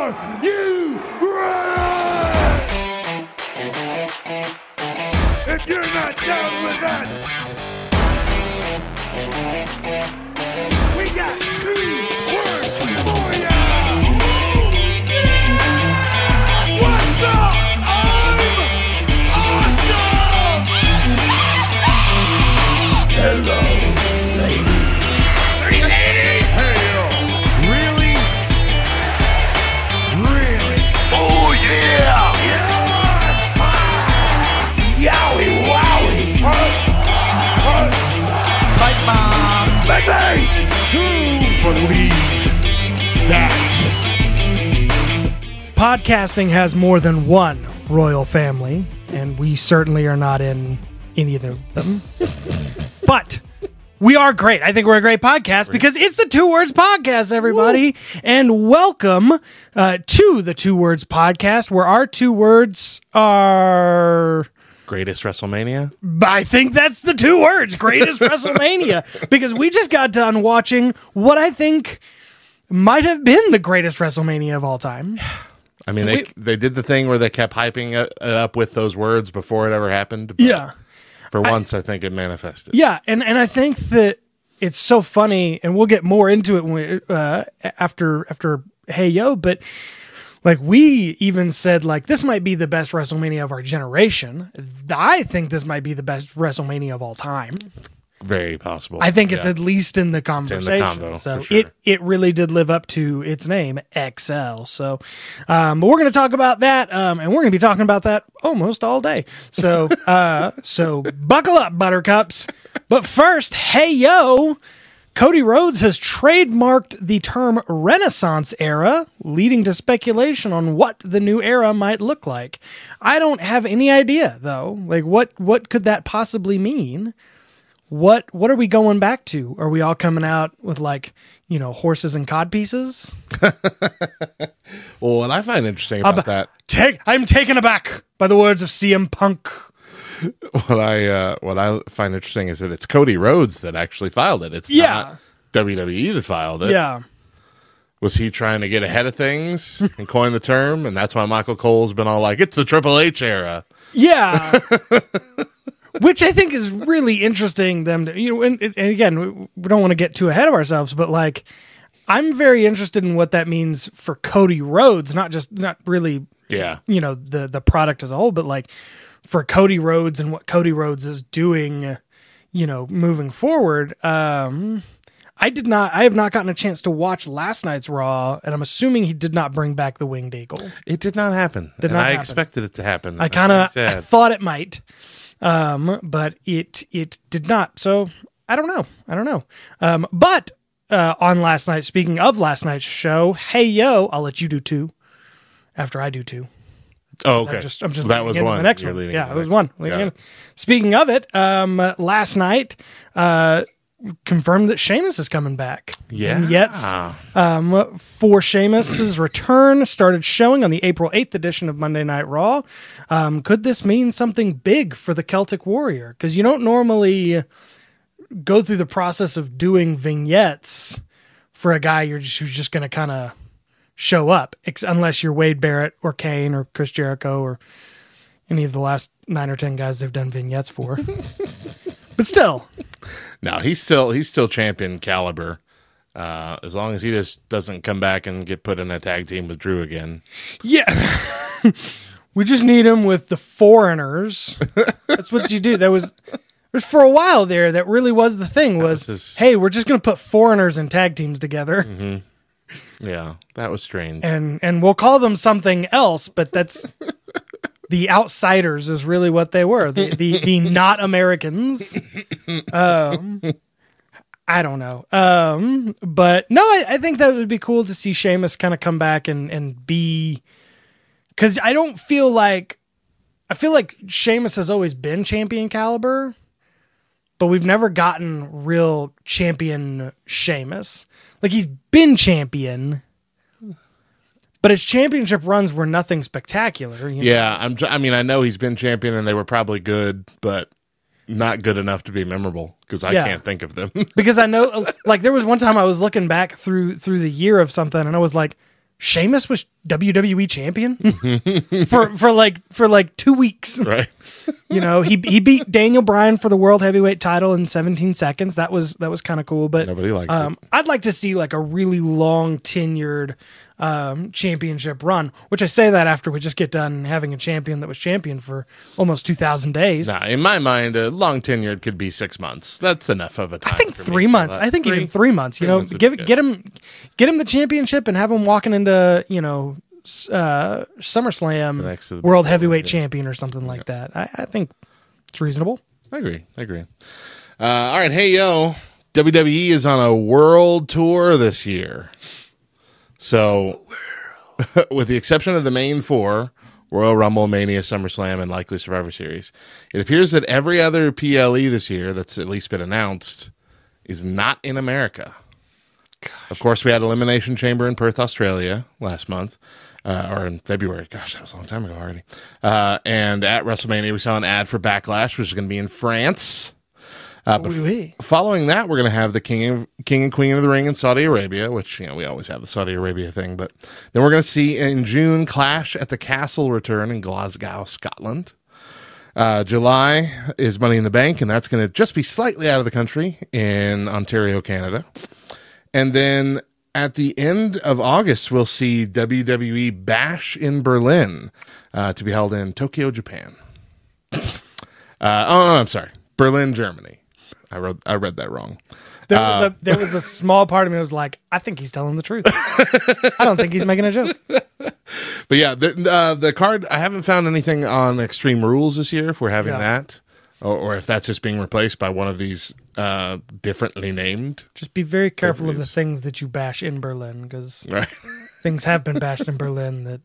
Are you ready? If you're not down with that, we got 2 words for ya. What's up? I'm awesome. Hello, ladies. Hey, ladies. Hell, really? Really? Oh yeah. Yowie wowie! Pipe bomb! Baby! It's true! Believe that. Podcasting has more than one royal family, and we certainly are not in any of them. But we are great. I think we're a great podcast because it's the Two Words Podcast, everybody. Woo. And welcome to the Two Words Podcast, where our 2 words are... Greatest WrestleMania? I think that's the 2 words, Greatest WrestleMania, because we just got done watching what I think might have been the greatest WrestleMania of all time. I mean, they did the thing where they kept hyping it up with those words before it ever happened. Yeah. For once, I think it manifested. Yeah, and I think that it's so funny, and we'll get more into it when we, after Hey Yo, but... Like, we even said, like, this might be the best WrestleMania of our generation. I think this might be the best WrestleMania of all time. Very possible. I think it's at least in the conversation. It's in the combo, so for sure. it really did live up to its name, XL. So but we're going to talk about that, and we're going to be talking about that almost all day. So so buckle up, buttercups. But first, Hey Yo! Cody Rhodes has trademarked the term Renaissance era, leading to speculation on what the new era might look like. I don't have any idea, though. Like, what could that possibly mean? What are we going back to? Are we all coming out with, like, you know, horses and cod pieces? Well, what I find interesting about that... I'm taken aback by the words of CM Punk. What I find interesting is that it's Cody Rhodes that actually filed it. It's not WWE that filed it. Yeah. Was he trying to get ahead of things and coin the term? And that's why Michael Cole's been all like, it's the Triple H era. Yeah. Which I think is really interesting. Them to, you know, and again, we don't want to get too ahead of ourselves, but like, I'm very interested in what that means for Cody Rhodes, not really, you know, the product as a whole, but like, for Cody Rhodes and what Cody Rhodes is doing, you know, moving forward. I have not gotten a chance to watch last night's Raw, and I'm assuming he did not bring back the Winged Eagle. It did not happen. I expected it to happen. I kind of thought it might, but it did not. So I don't know. But on last night, speaking of last night's show, Hey Yo, I'll let you do 2 after I do 2. Oh, okay. I'm just that was one. The next one. Yeah, it was one. Speaking of it, last night confirmed that Sheamus is coming back. Yeah. Vignettes for Sheamus's return started showing on the April 8th edition of Monday Night Raw. Could this mean something big for the Celtic Warrior? Because you don't normally go through the process of doing vignettes for a guy who's just going to kind of show up, unless you're Wade Barrett or Kane or Chris Jericho or any of the last 9 or 10 guys they've done vignettes for. But still, no, he's still champion caliber. As long as he just doesn't come back and get put in a tag team with Drew again. Yeah, we just need him with the Foreigners. That's what you do. There's for a while there that really was the thing. Hey, we're just going to put Foreigners in tag teams together. Mm-hmm. Yeah, that was strange. And we'll call them something else, but that's the Outsiders is really what they were. The not Americans. I don't know. But no, I think that would be cool to see Sheamus kind of come back and be, because I feel like Sheamus has always been champion caliber, but we've never gotten real champion Sheamus. Like, he's been champion, but his championship runs were nothing spectacular. Yeah, I mean, I know he's been champion and they were probably good, but not good enough to be memorable because I can't think of them. Because I know, like, there was one time I was looking back through the year of something and I was like, Sheamus was WWE champion for like 2 weeks. Right. You know, he beat Daniel Bryan for the world heavyweight title in 17 seconds. That was kind of cool. But Nobody liked it. I'd like to see like a really long tenured championship run, which I say that after we just get done having a champion that was champion for almost 2,000 days. Nah, in my mind, a long tenured could be 6 months. That's enough of a time. I think for 3 me. months. I think even 3 months. You know, months would be get him the championship and have him walking into SummerSlam Next to the world big heavyweight yeah. champion or something like that. I think it's reasonable. I agree. All right. Hey, yo. WWE is on a world tour this year. So, with the exception of the main four, Royal Rumble, Mania, SummerSlam, and likely Survivor Series, it appears that every other PLE this year that's at least been announced is not in America. Gosh. Of course, we had Elimination Chamber in Perth, Australia last month. Or in February. Gosh, that was a long time ago already. And at WrestleMania, we saw an ad for Backlash, which is going to be in France. Following that, we're going to have the King and Queen of the Ring in Saudi Arabia, which, we always have the Saudi Arabia thing. But then we're going to see in June Clash at the Castle return in Glasgow, Scotland. July is Money in the Bank, and that's going to just be slightly out of the country in Ontario, Canada. And then at the end of August, we'll see WWE Bash in Berlin to be held in Tokyo, Japan. I'm sorry. Berlin, Germany. I read that wrong. There was a small part of me that was like, I think he's telling the truth. I don't think he's making a joke. But yeah, the card, I haven't found anything on Extreme Rules this year if we're having that. Or if that's just being replaced by one of these differently named. Just be very careful of the things that you bash in Berlin, because things have been bashed in Berlin that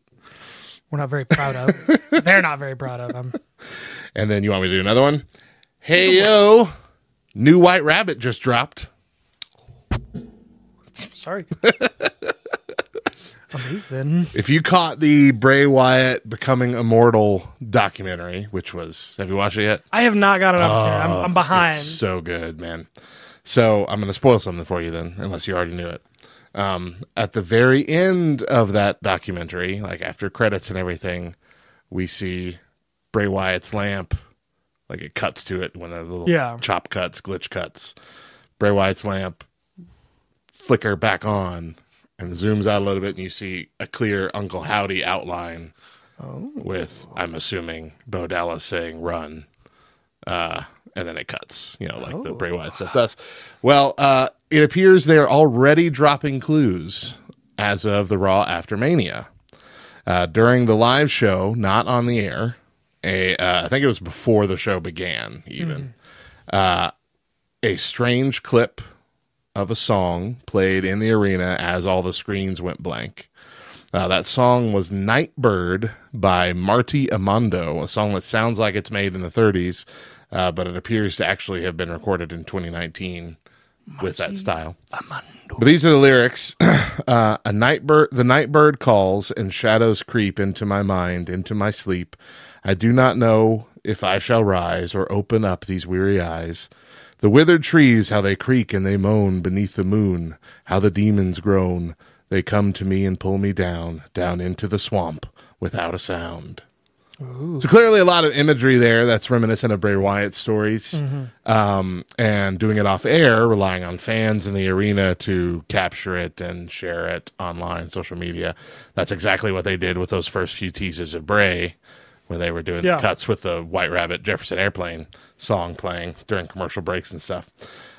we're not very proud of. They're not very proud of them. And then you want me to do another one? Hey, yo, new White Rabbit just dropped. Sorry. Amazing. If you caught the Bray Wyatt Becoming Immortal documentary, which was, have you watched it yet? I have not got an opportunity. I'm behind. It's so good, man. So I'm going to spoil something for you then, unless you already knew it. At the very end of that documentary, like after credits and everything, we see Bray Wyatt's lamp, like it cuts to it when the little chop cuts, glitch cuts. Bray Wyatt's lamp flicker back on. And zooms out a little bit, and you see a clear Uncle Howdy outline with, I'm assuming, Bo Dallas saying "run," and then it cuts, like the Bray Wyatt stuff does. Well, it appears they're already dropping clues as of the Raw after Mania. During the live show, not on the air, I think it was before the show began, even, a strange clip of a song played in the arena as all the screens went blank. That song was Nightbird by Marty Amando, a song that sounds like it's made in the 30s, but it appears to actually have been recorded in 2019 with that style. But these are the lyrics. The nightbird calls and shadows creep into my mind, into my sleep. I do not know if I shall rise or open up these weary eyes. The withered trees, how they creak and they moan beneath the moon, how the demons groan. They come to me and pull me down into the swamp without a sound. Ooh. So clearly a lot of imagery there that's reminiscent of Bray Wyatt's stories. And doing it off air, relying on fans in the arena to capture it and share it online, social media. That's exactly what they did with those first few teases of Bray, when they were doing the cuts with the White Rabbit Jefferson Airplane song playing during commercial breaks and stuff.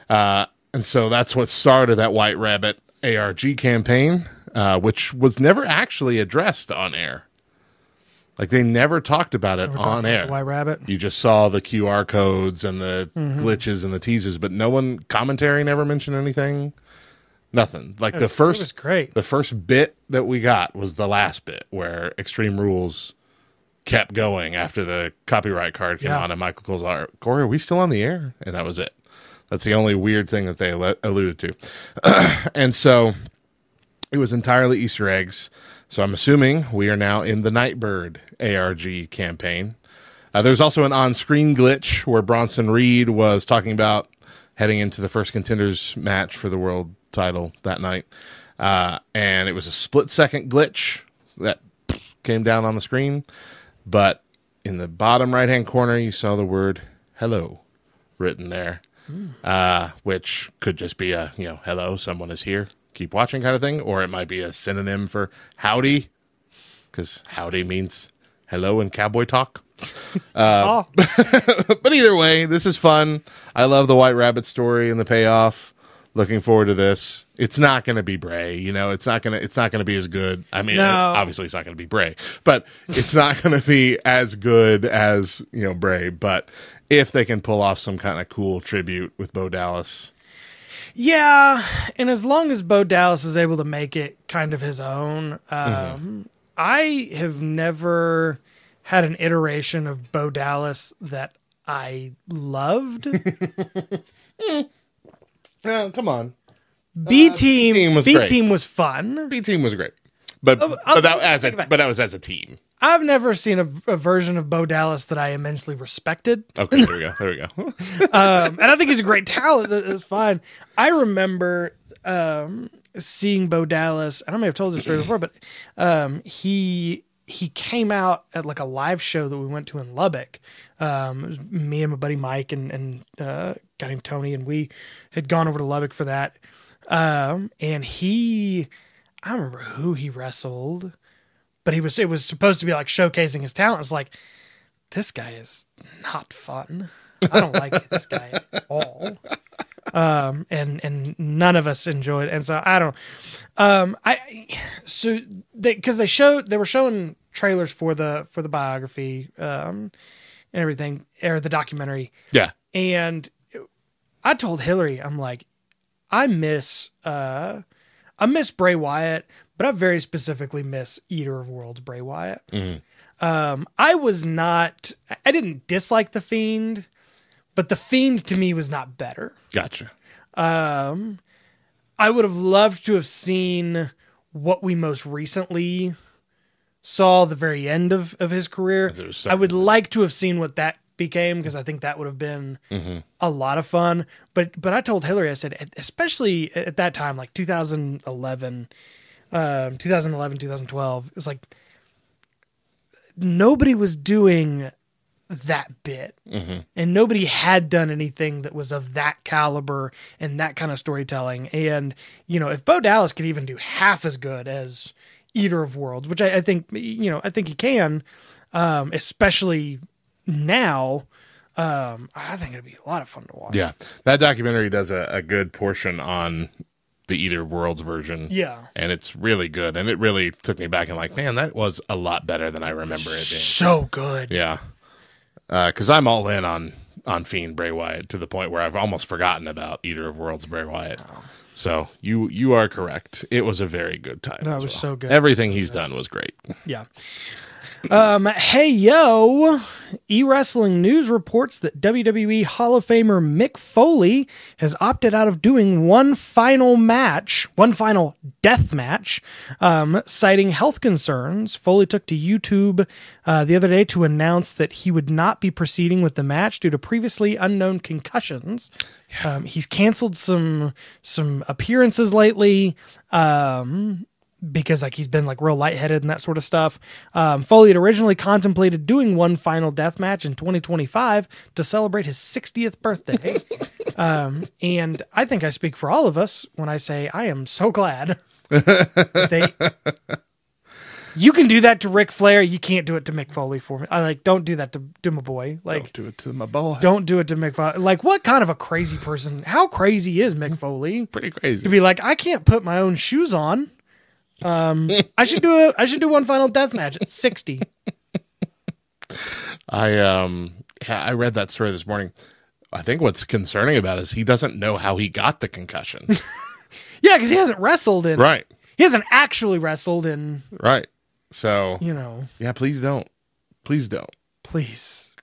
And so that's what started that White Rabbit ARG campaign, which was never actually addressed on air. Like, they never talked about it on air. White Rabbit. You just saw the QR codes and the glitches and the teases, but commentary never mentioned anything. Nothing. Like, it was great. The first bit that we got was the last bit where Extreme Rules kept going after the copyright card came on, and Michael Cole's like, Corey, are we still on the air? And that was it. That's the only weird thing that they alluded to. And so it was entirely Easter eggs. So I'm assuming we are now in the Nightbird ARG campaign. There's also an on-screen glitch where Bronson Reed was talking about heading into the first contenders match for the world title that night. And it was a split-second glitch that came down on the screen, but in the bottom right-hand corner, you saw the word hello written there, which could just be a, hello, someone is here, keep watching kind of thing, or it might be a synonym for howdy, because howdy means hello in cowboy talk. But either way, this is fun. I love the White Rabbit story and the payoff. Looking forward to this. It's not going to be Bray, It's not going to be as good. I mean, obviously, it's not going to be Bray, but it's not going to be as good as Bray. But if they can pull off some kind of cool tribute with Bo Dallas, yeah, and as long as Bo Dallas is able to make it kind of his own, I have never had an iteration of Bo Dallas that I loved. No, come on. B Team was fun. B Team was great, but that was as a team. I've never seen a version of Bo Dallas that I immensely respected. Okay, there we go. And I think he's a great talent. That's fine. I remember seeing Bo Dallas. I don't know if I've told this story before, but he came out at like a live show that we went to in Lubbock. It was me and my buddy Mike and guy named Tony, and we had gone over to Lubbock for that. And I don't remember who he wrestled, but it was supposed to be like showcasing his talent. It's like, this guy is not fun. I don't like this guy at all. And none of us enjoyed it. And so I don't, because they were showing trailers for the biography, and everything, or the documentary. Yeah. And I told Hillary, I'm like, I miss Bray Wyatt, but I very specifically miss Eater of Worlds Bray Wyatt. Mm-hmm. I didn't dislike The Fiend, but The Fiend to me was not better. Gotcha. I would have loved to have seen what we most recently saw the very end of his career. I would like to have seen what that became, because I think that would have been a lot of fun. But I told Hillary, I said, especially at that time, like 2011, 2012, it was like nobody was doing that bit, and nobody had done anything that was of that caliber and that kind of storytelling. And if Bo Dallas could even do half as good as Eater of Worlds, which I think I think he can, especially now, I think it'd be a lot of fun to watch. Yeah, that documentary does a good portion on the Eater of Worlds version. Yeah, and it's really good, and it really took me back and like, man, that was a lot better than I remember it being. So good. Yeah. Because I'm all in on Fiend Bray Wyatt to the point where I've almost forgotten about Eater of Worlds Bray Wyatt. Oh. So you are correct. It was a very good time. That was so good. Everything he's done was great. Yeah. Hey, yo, eWrestling News reports that WWE Hall of Famer Mick Foley has opted out of doing one final death match, citing health concerns. Foley took to YouTube the other day to announce that he would not be proceeding with the match due to previously unknown concussions. He's canceled some appearances lately, because he's been real lightheaded and that sort of stuff. Foley had originally contemplated doing one final death match in 2025 to celebrate his 60th birthday. And I think I speak for all of us when I say I am so glad you can do that to Ric Flair. You can't do it to Mick Foley for me. Don't do that to my boy. Don't do it to my boy. Don't do it to Mick Foley. What kind of a crazy person? How crazy is Mick Foley? Pretty crazy. To be like, I can't put my own shoes on. I should do one final death match at 60. I read that story this morning. I think what's concerning about it is he doesn't know how he got the concussion. Yeah, because he hasn't wrestled in. Right. He hasn't actually wrestled in. Right. So Yeah, please don't. Please don't. Please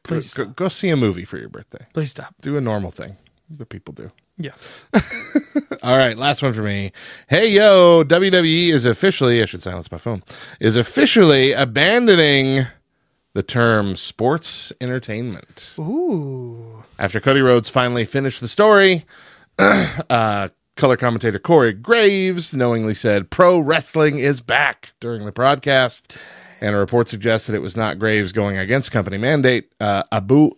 go see a movie for your birthday. Please stop. Do a normal thing that people do. Yeah. All right, last one for me. Hey, yo, WWE is officially, I should silence my phone, is officially abandoning the term sports entertainment. Ooh. After Cody Rhodes finally finished the story, color commentator Corey Graves knowingly said pro wrestling is back during the broadcast, and a report suggests that it was not Graves going against company mandate. Ibu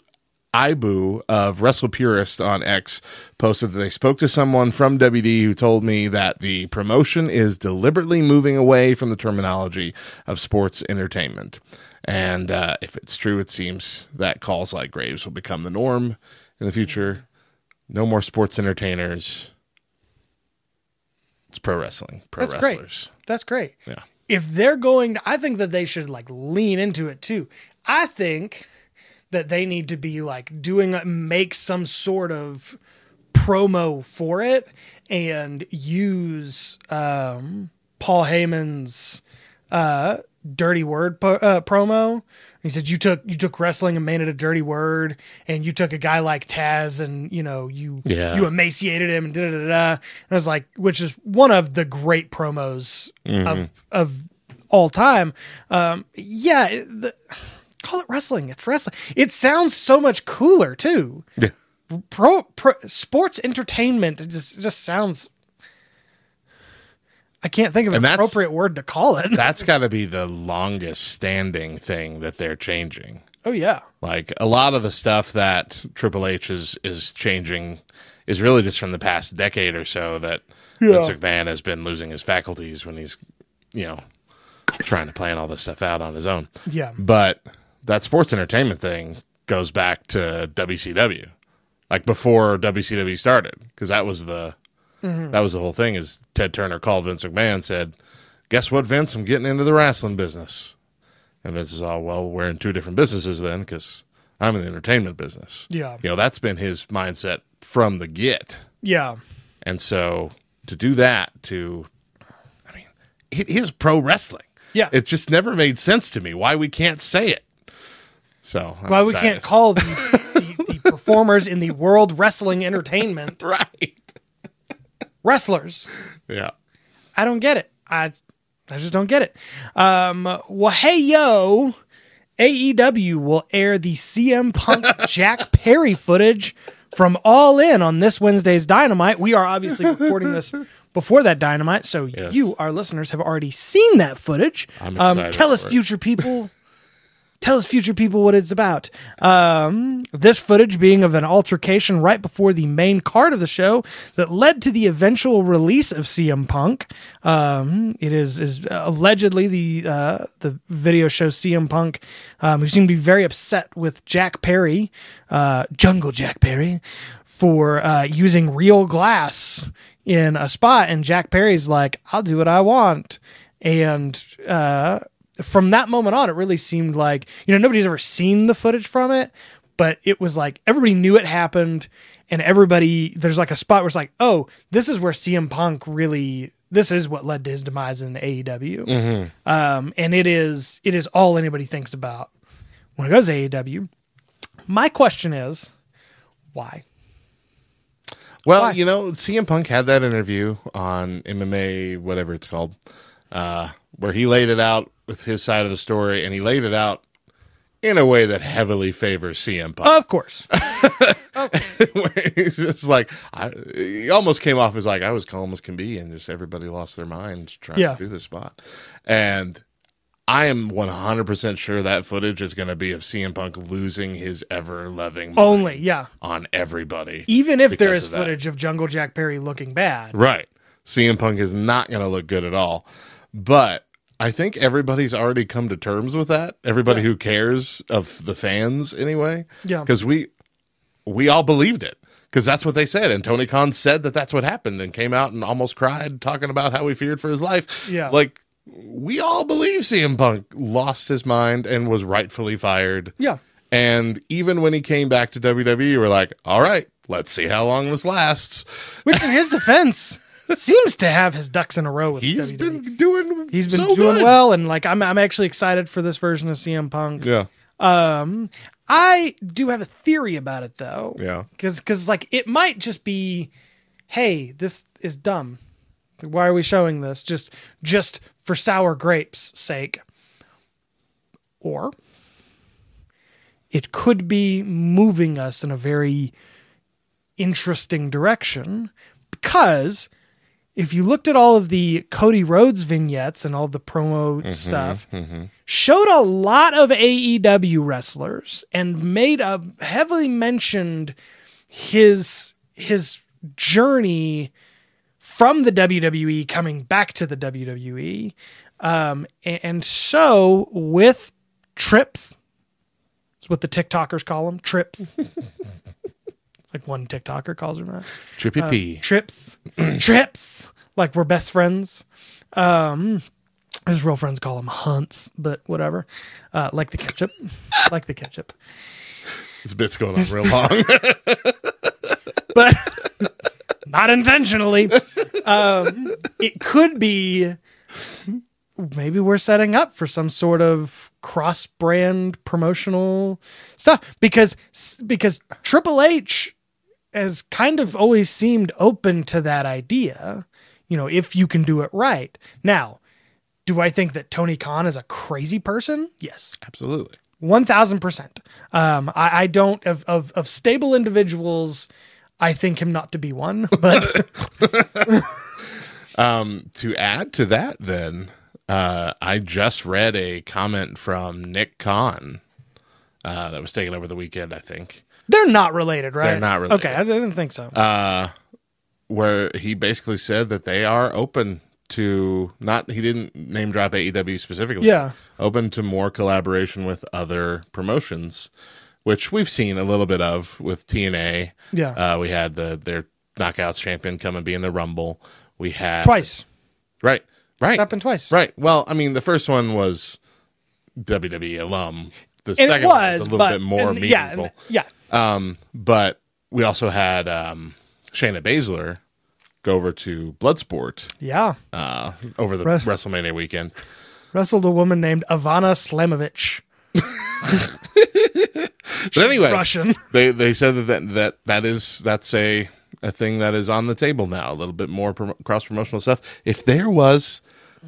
of Wrestle Purist on X posted that they spoke to someone from WD who told me that the promotion is deliberately moving away from the terminology of sports entertainment. And if it's true, it seems that calls like Graves will become the norm in the future. No more sports entertainers. It's pro wrestling. Pro wrestlers. Great. That's great. Yeah. If they're going to, I think that they should like lean into it too. I think that they need to be like make some sort of promo for it and use Paul Heyman's dirty word promo. He said you took wrestling and made it a dirty word, and you took a guy like Taz and you emaciated him and da da da. And I was like, which is one of the great promos of all time. Call it wrestling. It's wrestling. It sounds so much cooler too. Yeah. Pro sports entertainment. It just sounds. I can't think of an appropriate word to call it. That's got to be the longest standing thing that they're changing. Oh yeah. Like a lot of the stuff that Triple H is changing is really just from the past decade or so that Vince McMahon has been losing his faculties when he's, trying to plan all this stuff out on his own. Yeah. But that sports entertainment thing goes back to WCW, like before WCW started, because that was the whole thing. Is Ted Turner called Vince McMahon, said, "Guess what, Vince? I'm getting into the wrestling business." And Vince is all, "Well, we're in two different businesses then, because I'm in the entertainment business." Yeah. That's been his mindset from the get. Yeah. And so to do that it is pro wrestling. Yeah. It just never made sense to me why we can't say it. So why we can't call the performers in the World Wrestling Entertainment right wrestlers. Yeah. I don't get it. I just don't get it. Well, hey, yo, AEW will air the CM Punk Jack Perry footage from All In on this Wednesday's Dynamite. We are obviously recording this before that Dynamite, so yes. You, our listeners, have already seen that footage. I'm excited. Tell us, future people. Tell us, future people, what it's about. This footage being of an altercation right before the main card of the show that led to the eventual release of CM Punk. It is allegedly the video shows CM Punk, who seemed to be very upset with Jack Perry, Jungle Jack Perry, for using real glass in a spot. And Jack Perry's like, "I'll do what I want." And from that moment on, it really seemed like, nobody's ever seen the footage from it, but it was like everybody knew it happened, and there's like a spot where it's like, oh, this is where CM Punk this is what led to his demise in AEW. Mm-hmm. And it is all anybody thinks about when it goes to AEW. My question is, why? Well, Why? CM Punk had that interview on MMA, whatever it's called, where he laid it out with his side of the story, and he laid it out in a way that heavily favors CM Punk. Of course. Where he's just like, he almost came off as like, I was calm as can be, and just everybody lost their minds trying to do this spot. And I am 100% sure that footage is going to be of CM Punk losing his ever-loving mind on everybody. Even if there is footage of Jungle Jack Perry looking bad. Right. CM Punk is not going to look good at all. But I think everybody's already come to terms with that. Everybody who cares, of the fans anyway. Yeah. Because we all believed it. Because that's what they said. And Tony Khan said that that's what happened and came out and almost cried talking about how he feared for his life. Yeah. Like, we all believe CM Punk lost his mind and was rightfully fired. Yeah. And even when he came back to WWE, we're like, all right, let's see how long this lasts. Which, in his defense, seems to have his ducks in a row with He's WWE. Been doing doing good. Well, and like I'm actually excited for this version of CM Punk. Yeah. I do have a theory about it though. Yeah. Because like it might just be, hey, this is dumb. Why are we showing this? Just for sour grapes' sake. Or it could be moving us in a very interesting direction, because if you looked at all of the Cody Rhodes vignettes and all the promo stuff, showed a lot of AEW wrestlers and made a heavily mentioned his journey from the WWE coming back to the WWE. And so with trips, it's what the TikTokers call them, trips. Like one TikToker calls them that. Trippy P. Trips. Trips. Like we're best friends. His real friends call them hunts, but whatever. Like the ketchup. Like the ketchup. This bit's going on real long. But not intentionally. It could be maybe we're setting up for some sort of cross-brand promotional stuff because Triple H has kind of always seemed open to that idea, you know, if you can do it right. Now, do I think that Tony Khan is a crazy person? Yes. Absolutely. 1000%. I don't of stable individuals, I think him not to be one, but to add to that then, I just read a comment from Nick Khan that was taken over the weekend, I think. They're not related, right? They're not related. Okay, I didn't think so. Where he basically said that they are open to he didn't name drop AEW specifically. Yeah. Open to more collaboration with other promotions, which we've seen a little bit of with TNA. Yeah. We had their Knockouts champion come and be in the Rumble. We had Twice. Right. It happened twice. Right. Well, I mean, the first one was WWE alum. The And second one was a little bit more meaningful. Yeah. But we also had Shayna Baszler go over to Bloodsport Yeah. over the WrestleMania weekend. Wrestled a woman named Ivana Slamovich. But anyway, Russian. They said that's a thing that is on the table now. A little bit more cross promotional stuff. If there was,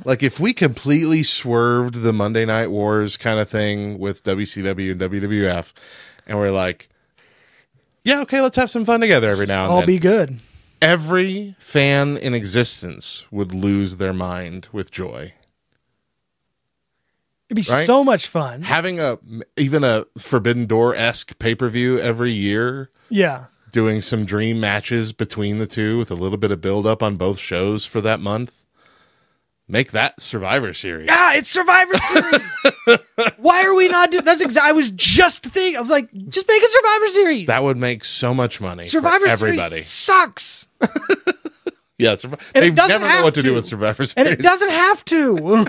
like, if we completely swerved the Monday Night Wars kind of thing with WCW and WWF, and we're like, yeah, okay, let's have some fun together every now and then. All be good. Every fan in existence would lose their mind with joy. It'd be Right? so much fun. Having even a Forbidden Door-esque pay-per-view every year, Yeah. doing some dream matches between the two with a little bit of build-up on both shows for that month. Make that Survivor Series. Yeah, it's Survivor Series. Why are we not doing I was just thinking. I was like, just make a Survivor Series. That would make so much money Survivor for everybody. Series sucks. Yeah, they never know what to do with Survivor Series. And it doesn't have to.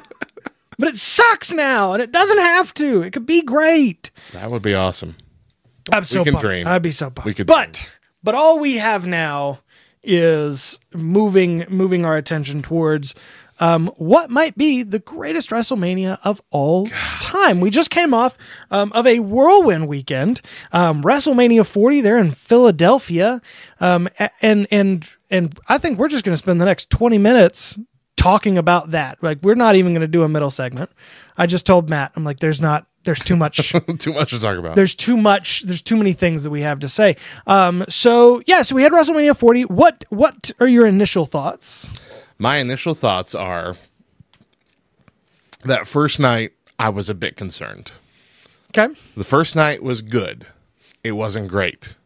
But it sucks now, and it doesn't have to. It could be great. That would be awesome. I'm so can pumped. dream. I'd be so pumped. We could but all we have now is moving our attention towards what might be the greatest WrestleMania of all time. We just came off of a whirlwind weekend, WrestleMania 40 there in Philadelphia, and I think we're just going to spend the next 20 minutes talking about that. Like, we're not even going to do a middle segment. I just told Matt, I'm like, there's too much. Too much to talk about. There's too many things that we have to say. So we had WrestleMania 40. What are your initial thoughts? My initial thoughts are that first night, I was a bit concerned. Okay. The first night was good. It wasn't great.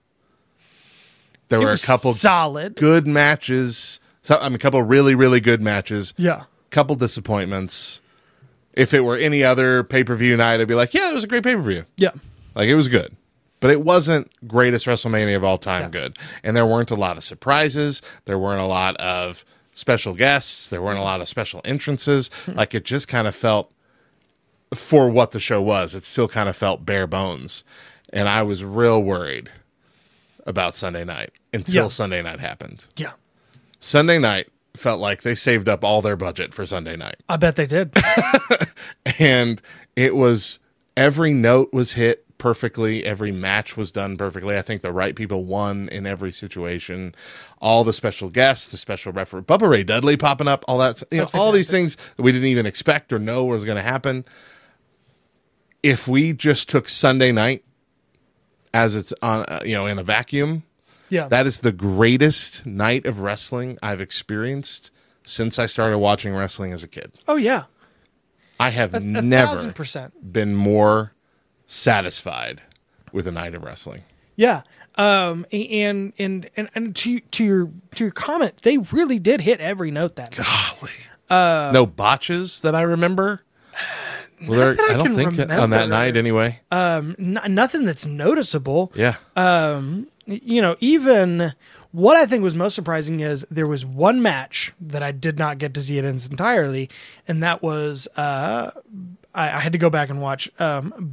There were a couple solid good matches. A couple really, really good matches. Yeah. Couple disappointments. If it were any other pay-per-view night, I'd be like, yeah, it was a great pay-per-view. Yeah. Like, it was good. But it wasn't greatest WrestleMania of all time good. And there weren't a lot of surprises. There weren't a lot of special guests. There weren't a lot of special entrances. Like, it just kind of felt, for what the show was, it still kind of felt bare bones. And I was real worried about Sunday night until Sunday night happened. Yeah. Sunday night felt like they saved up all their budget for Sunday night. I bet they did. And it was, every note was hit perfectly. Every match was done perfectly. I think the right people won in every situation. All the special guests, the special referee, Bubba Ray Dudley popping up, all that, all these things that we didn't even expect or know was going to happen. If we just took Sunday night as it's on, in a vacuum, Yeah. That is the greatest night of wrestling I've experienced since I started watching wrestling as a kid. Oh yeah. I have never 1,000%. been more satisfied with a night of wrestling. Yeah. And to your comment, they really did hit every note that night. Golly. No botches that I remember. Well, I don't think on that night anyway. Nothing that's noticeable. Yeah. Even what I think was most surprising is there was one match that I did not get to see it in its entirely, and that was I had to go back and watch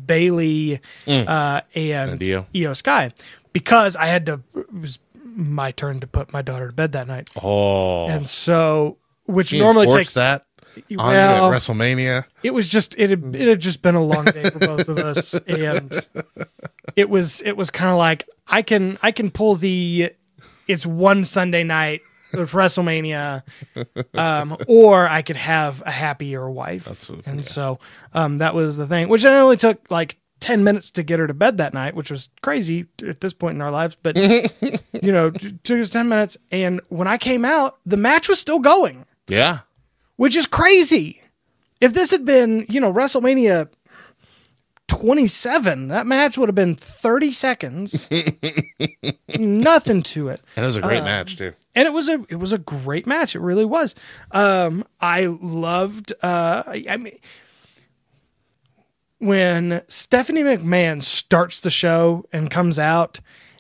Bailey and Io Sky because it was my turn to put my daughter to bed that night. Oh, and so which she normally enforced takes that on you at WrestleMania. It was just it had just been a long day for both of us, and it was kind of like I can pull the it's one Sunday night of WrestleMania, or I could have a happier wife. Absolutely, and so that was the thing, which only took like 10 minutes to get her to bed that night, which was crazy at this point in our lives, but it took us 10 minutes, and when I came out, the match was still going. Yeah. Which is crazy. If this had been, WrestleMania 27, that match would have been 30 seconds. Nothing to it. And it was a great match too. And it was a great match. It really was. I loved when Stephanie McMahon starts the show and comes out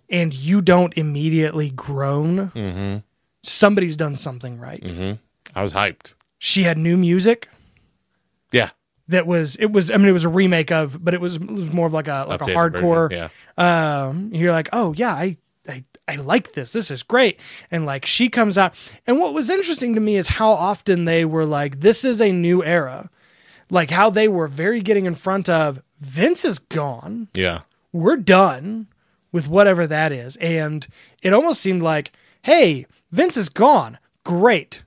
and you don't immediately groan, somebody's done something right. I was hyped. She had new music. Yeah. It was a remake of, but it was more of like a hardcore. Version, yeah. You're like, oh yeah, I like this. This is great. And like she comes out. And what was interesting to me is how often they were like, this is a new era. Like how they were very getting in front of Vince is gone. Yeah. We're done with whatever that is. And it almost seemed like, hey, Vince is gone. Great.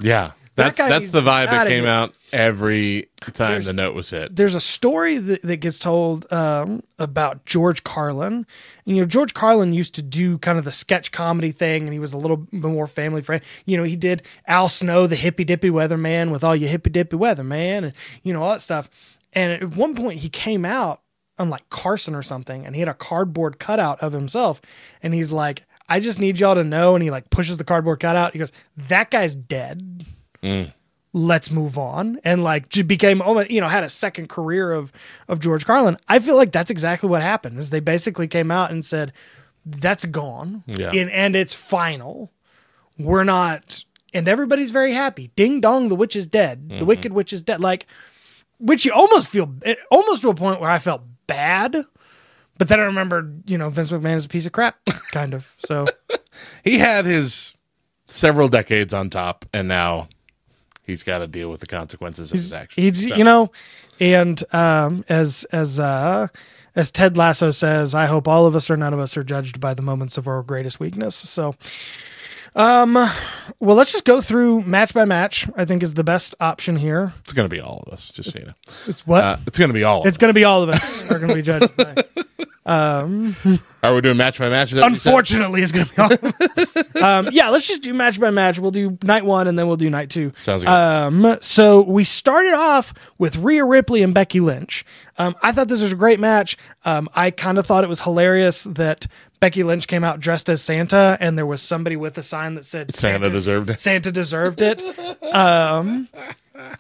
Yeah, that's the vibe that came out every time the note was hit. There's a story that gets told about George Carlin. And, George Carlin used to do kind of the sketch comedy thing, and he was a little bit more family friendly. He did Al Snow, the hippy dippy weatherman, with all you hippy dippy weatherman, and all that stuff. And at one point, he came out on like Carson or something, and he had a cardboard cutout of himself, and he's like, I just need y'all to know. And he like pushes the cardboard cutout. He goes, that guy's dead. Let's move on. And like became, had a second career of George Carlin. I feel like that's exactly what happened is they basically came out and said, that's gone. Yeah. And it's final. We're not, and everybody's very happy. Ding dong, the witch is dead. The wicked witch is dead. Like, which you almost to a point where I felt bad. But then I remembered, Vince McMahon is a piece of crap, kind of. So he had his several decades on top, and now he's got to deal with the consequences of his actions. And as Ted Lasso says, I hope all of us or none of us are judged by the moments of our greatest weakness. So, well, let's just go through match by match. I think is the best option here. It's going to be all of us, just so you know. It's what? It's going to be all of us. It's going to be all of us are going to be judged by. Are we doing match by match? Unfortunately, it's going to be all. Yeah, let's just do match by match. We'll do night one and then we'll do night two. Sounds good. So we started off with Rhea Ripley and Becky Lynch. I thought this was a great match. I kind of thought it was hilarious that Becky Lynch came out dressed as Santa and there was somebody with a sign that said Santa deserved it. Santa deserved it.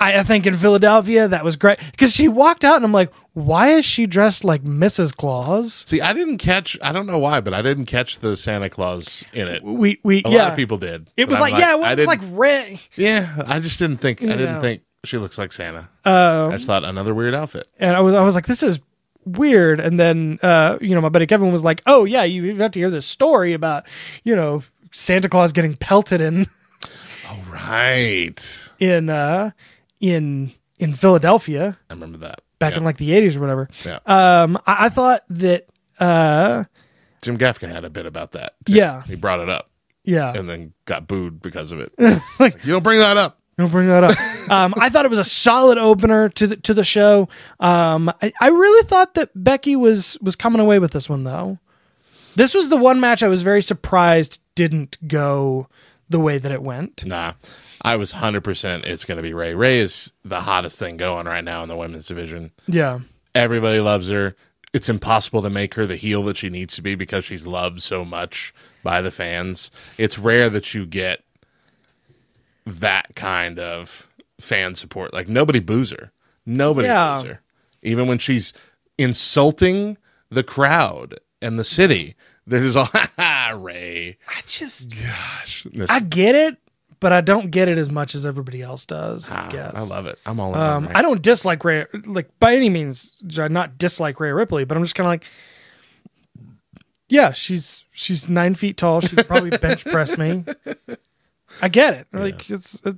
I think in Philadelphia that was great because she walked out and I'm like, why is she dressed like Mrs. Claus? See, I don't know why, but I didn't catch the Santa Claus in it. A lot of people did. It was like red. Yeah, I just didn't think. I didn't think she looks like Santa. I just thought another weird outfit. And I was like, this is weird. And then my buddy Kevin was like, oh yeah, you have to hear this story about Santa Claus getting pelted in. Oh right. In Philadelphia. I remember that. Back in like the 80s or whatever. Yeah. I thought that Jim Gaffigan had a bit about that too. Yeah. He brought it up. Yeah. And then got booed because of it. Like, you don't bring that up. Don't bring that up. I thought it was a solid opener to the show. I really thought that Becky was coming away with this one though. This was the one match I was very surprised didn't go the way that it went. Nah, I was 100% it's going to be Ray. Ray is the hottest thing going right now in the women's division. Yeah. Everybody loves her. It's impossible to make her the heel that she needs to be because she's loved so much by the fans. It's rare that you get that kind of fan support. Like, nobody boos her. Nobody boos her. Even when she's insulting the crowd and the city, there's all, Ray. I get it, but I don't get it as much as everybody else does, I guess. I love it. I'm all in. I don't dislike Ray, like, by any means. I not dislike Rhea Ripley, but I'm just kind of like, yeah, she's 9 feet tall. She could probably bench press me. I get it. Like, it's I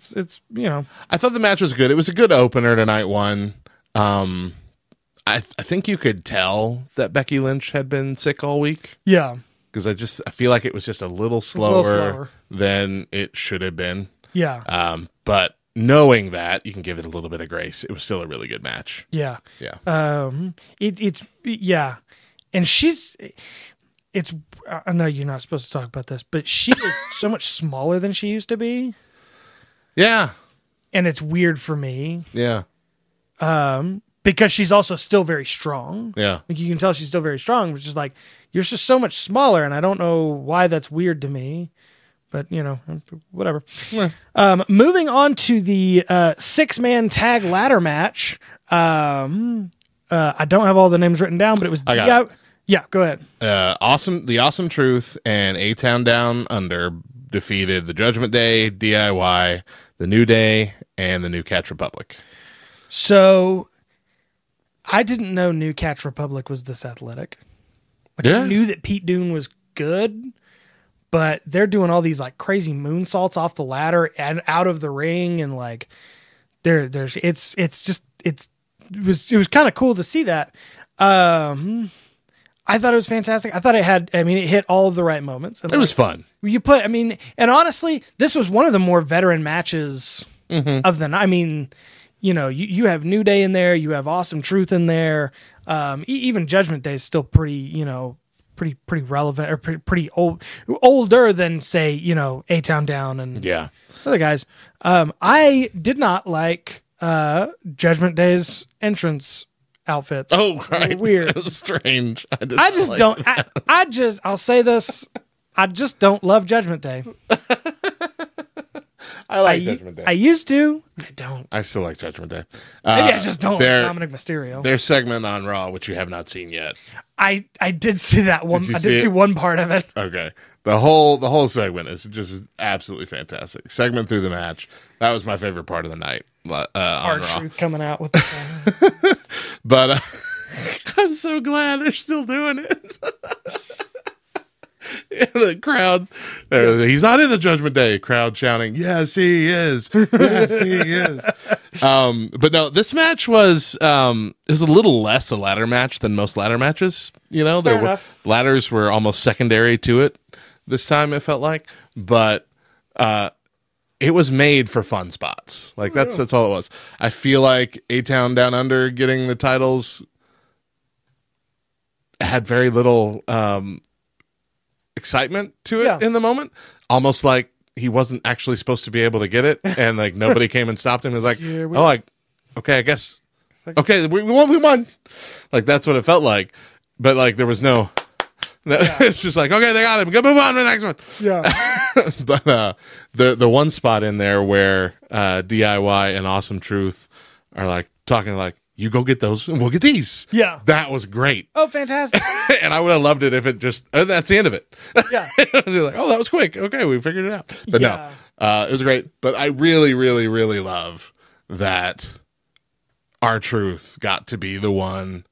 thought the match was good. It was a good opener to night one. I think you could tell that Becky Lynch had been sick all week. Yeah. Because I feel like it was just a little slower than it should have been. Yeah. But knowing that, you can give it a little bit of grace. It was still a really good match. Yeah. Yeah. And I know you're not supposed to talk about this, but she is so much smaller than she used to be. Yeah. And it's weird for me. Yeah. Because she's also still very strong. Yeah. Like, you can tell she's still very strong, which is like, you're just so much smaller, and I don't know why that's weird to me. But, whatever. Yeah. Moving on to the 6-man tag ladder match. I don't have all the names written down, but it was... Yeah, go ahead. The Awesome Truth and A-Town Down Under defeated the Judgment Day, DIY, the New Day, and the New Catch Republic. So, I didn't know New Catch Republic was this athletic. I knew that Pete Dunne was good, but they're doing all these like crazy moonsaults off the ladder and out of the ring, and like it was kind of cool to see that. I thought it was fantastic. I thought it hit all of the right moments. And it was fun. And honestly, this was one of the more veteran matches of the night. You have New Day in there, you have Awesome Truth in there. Even Judgment Day is still pretty relevant, or pretty older than, say, A-Town Down and other guys. I did not like Judgment Day's entrance outfits. Oh, right. Weird. It was strange. I'll say this. I just don't love Judgment Day. I like Judgment Day. I used to. I don't. I still like Judgment Day. Maybe I just don't like Dominic Mysterio. Their segment on Raw, which you have not seen yet. I did see that one. I did see one part of it. Okay. The whole segment is just absolutely fantastic. Segment through the match. That was my favorite part of the night. R-Truth coming out with the But I'm so glad they're still doing it. The crowd, he's not in the Judgment Day. Crowd shouting, "Yes, he is! Yes, he is!" But no, this match was it was a little less a ladder match than most ladder matches. Ladders were almost secondary to it this time. It felt like, but it was made for fun spots. Like that's all it was. I feel like A-Town Down Under getting the titles had very little excitement to it in the moment, almost like he wasn't actually supposed to be able to get it, and like nobody came and stopped him. It was like, okay, I guess, okay, we won. Like that's what it felt like, but like there was no. It's just like, okay, they got him. Go move on to the next one. Yeah. But the one spot in there where DIY and Awesome Truth are like talking like, you go get those and we'll get these. Yeah. That was great. Oh, fantastic. And I would have loved it if it just, that's the end of it. Yeah. They're like, oh, that was quick. Okay, we figured it out. But no, it was great. But I really, really, really love that R-Truth got to be the one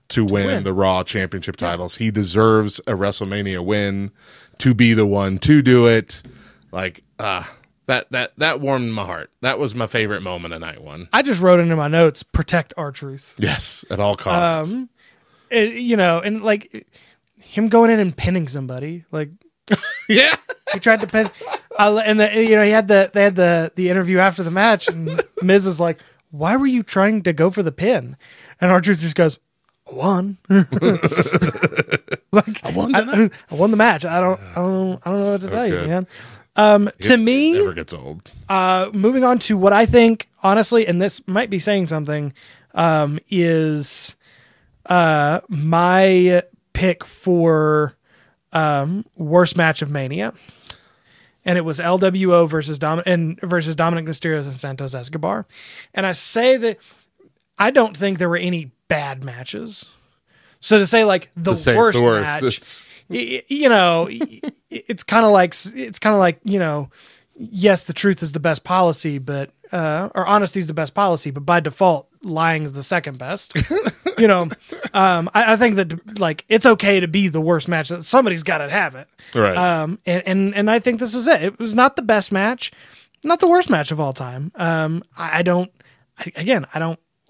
to win the Raw Championship titles. He deserves a WrestleMania win, to be the one to do it. Like, that warmed my heart. That was my favorite moment of night one. I just wrote into my notes, protect R-Truth. Yes, at all costs. And like him going in and pinning somebody, like yeah, he tried to pin. He had the interview after the match, and Miz is like, "Why were you trying to go for the pin?" And R-Truth just goes, "One." Like I won the I won the match. I don't know what to tell you, good. man. It never Me, gets old. moving on to what I think, honestly, and this might be saying something, is my pick for worst match of Mania. And it was LWO versus Dominic Mysterio and Santos Escobar. And I say that I don't think there were any bad matches. So to say like the worst match, it's kind of like, yes, the truth is the best policy, but or honesty is the best policy, but by default, lying is the second best. I think that like it's okay to be the worst match. That somebody's got to have it, Right. And I think this was it. It was not the best match, not the worst match of all time. I don't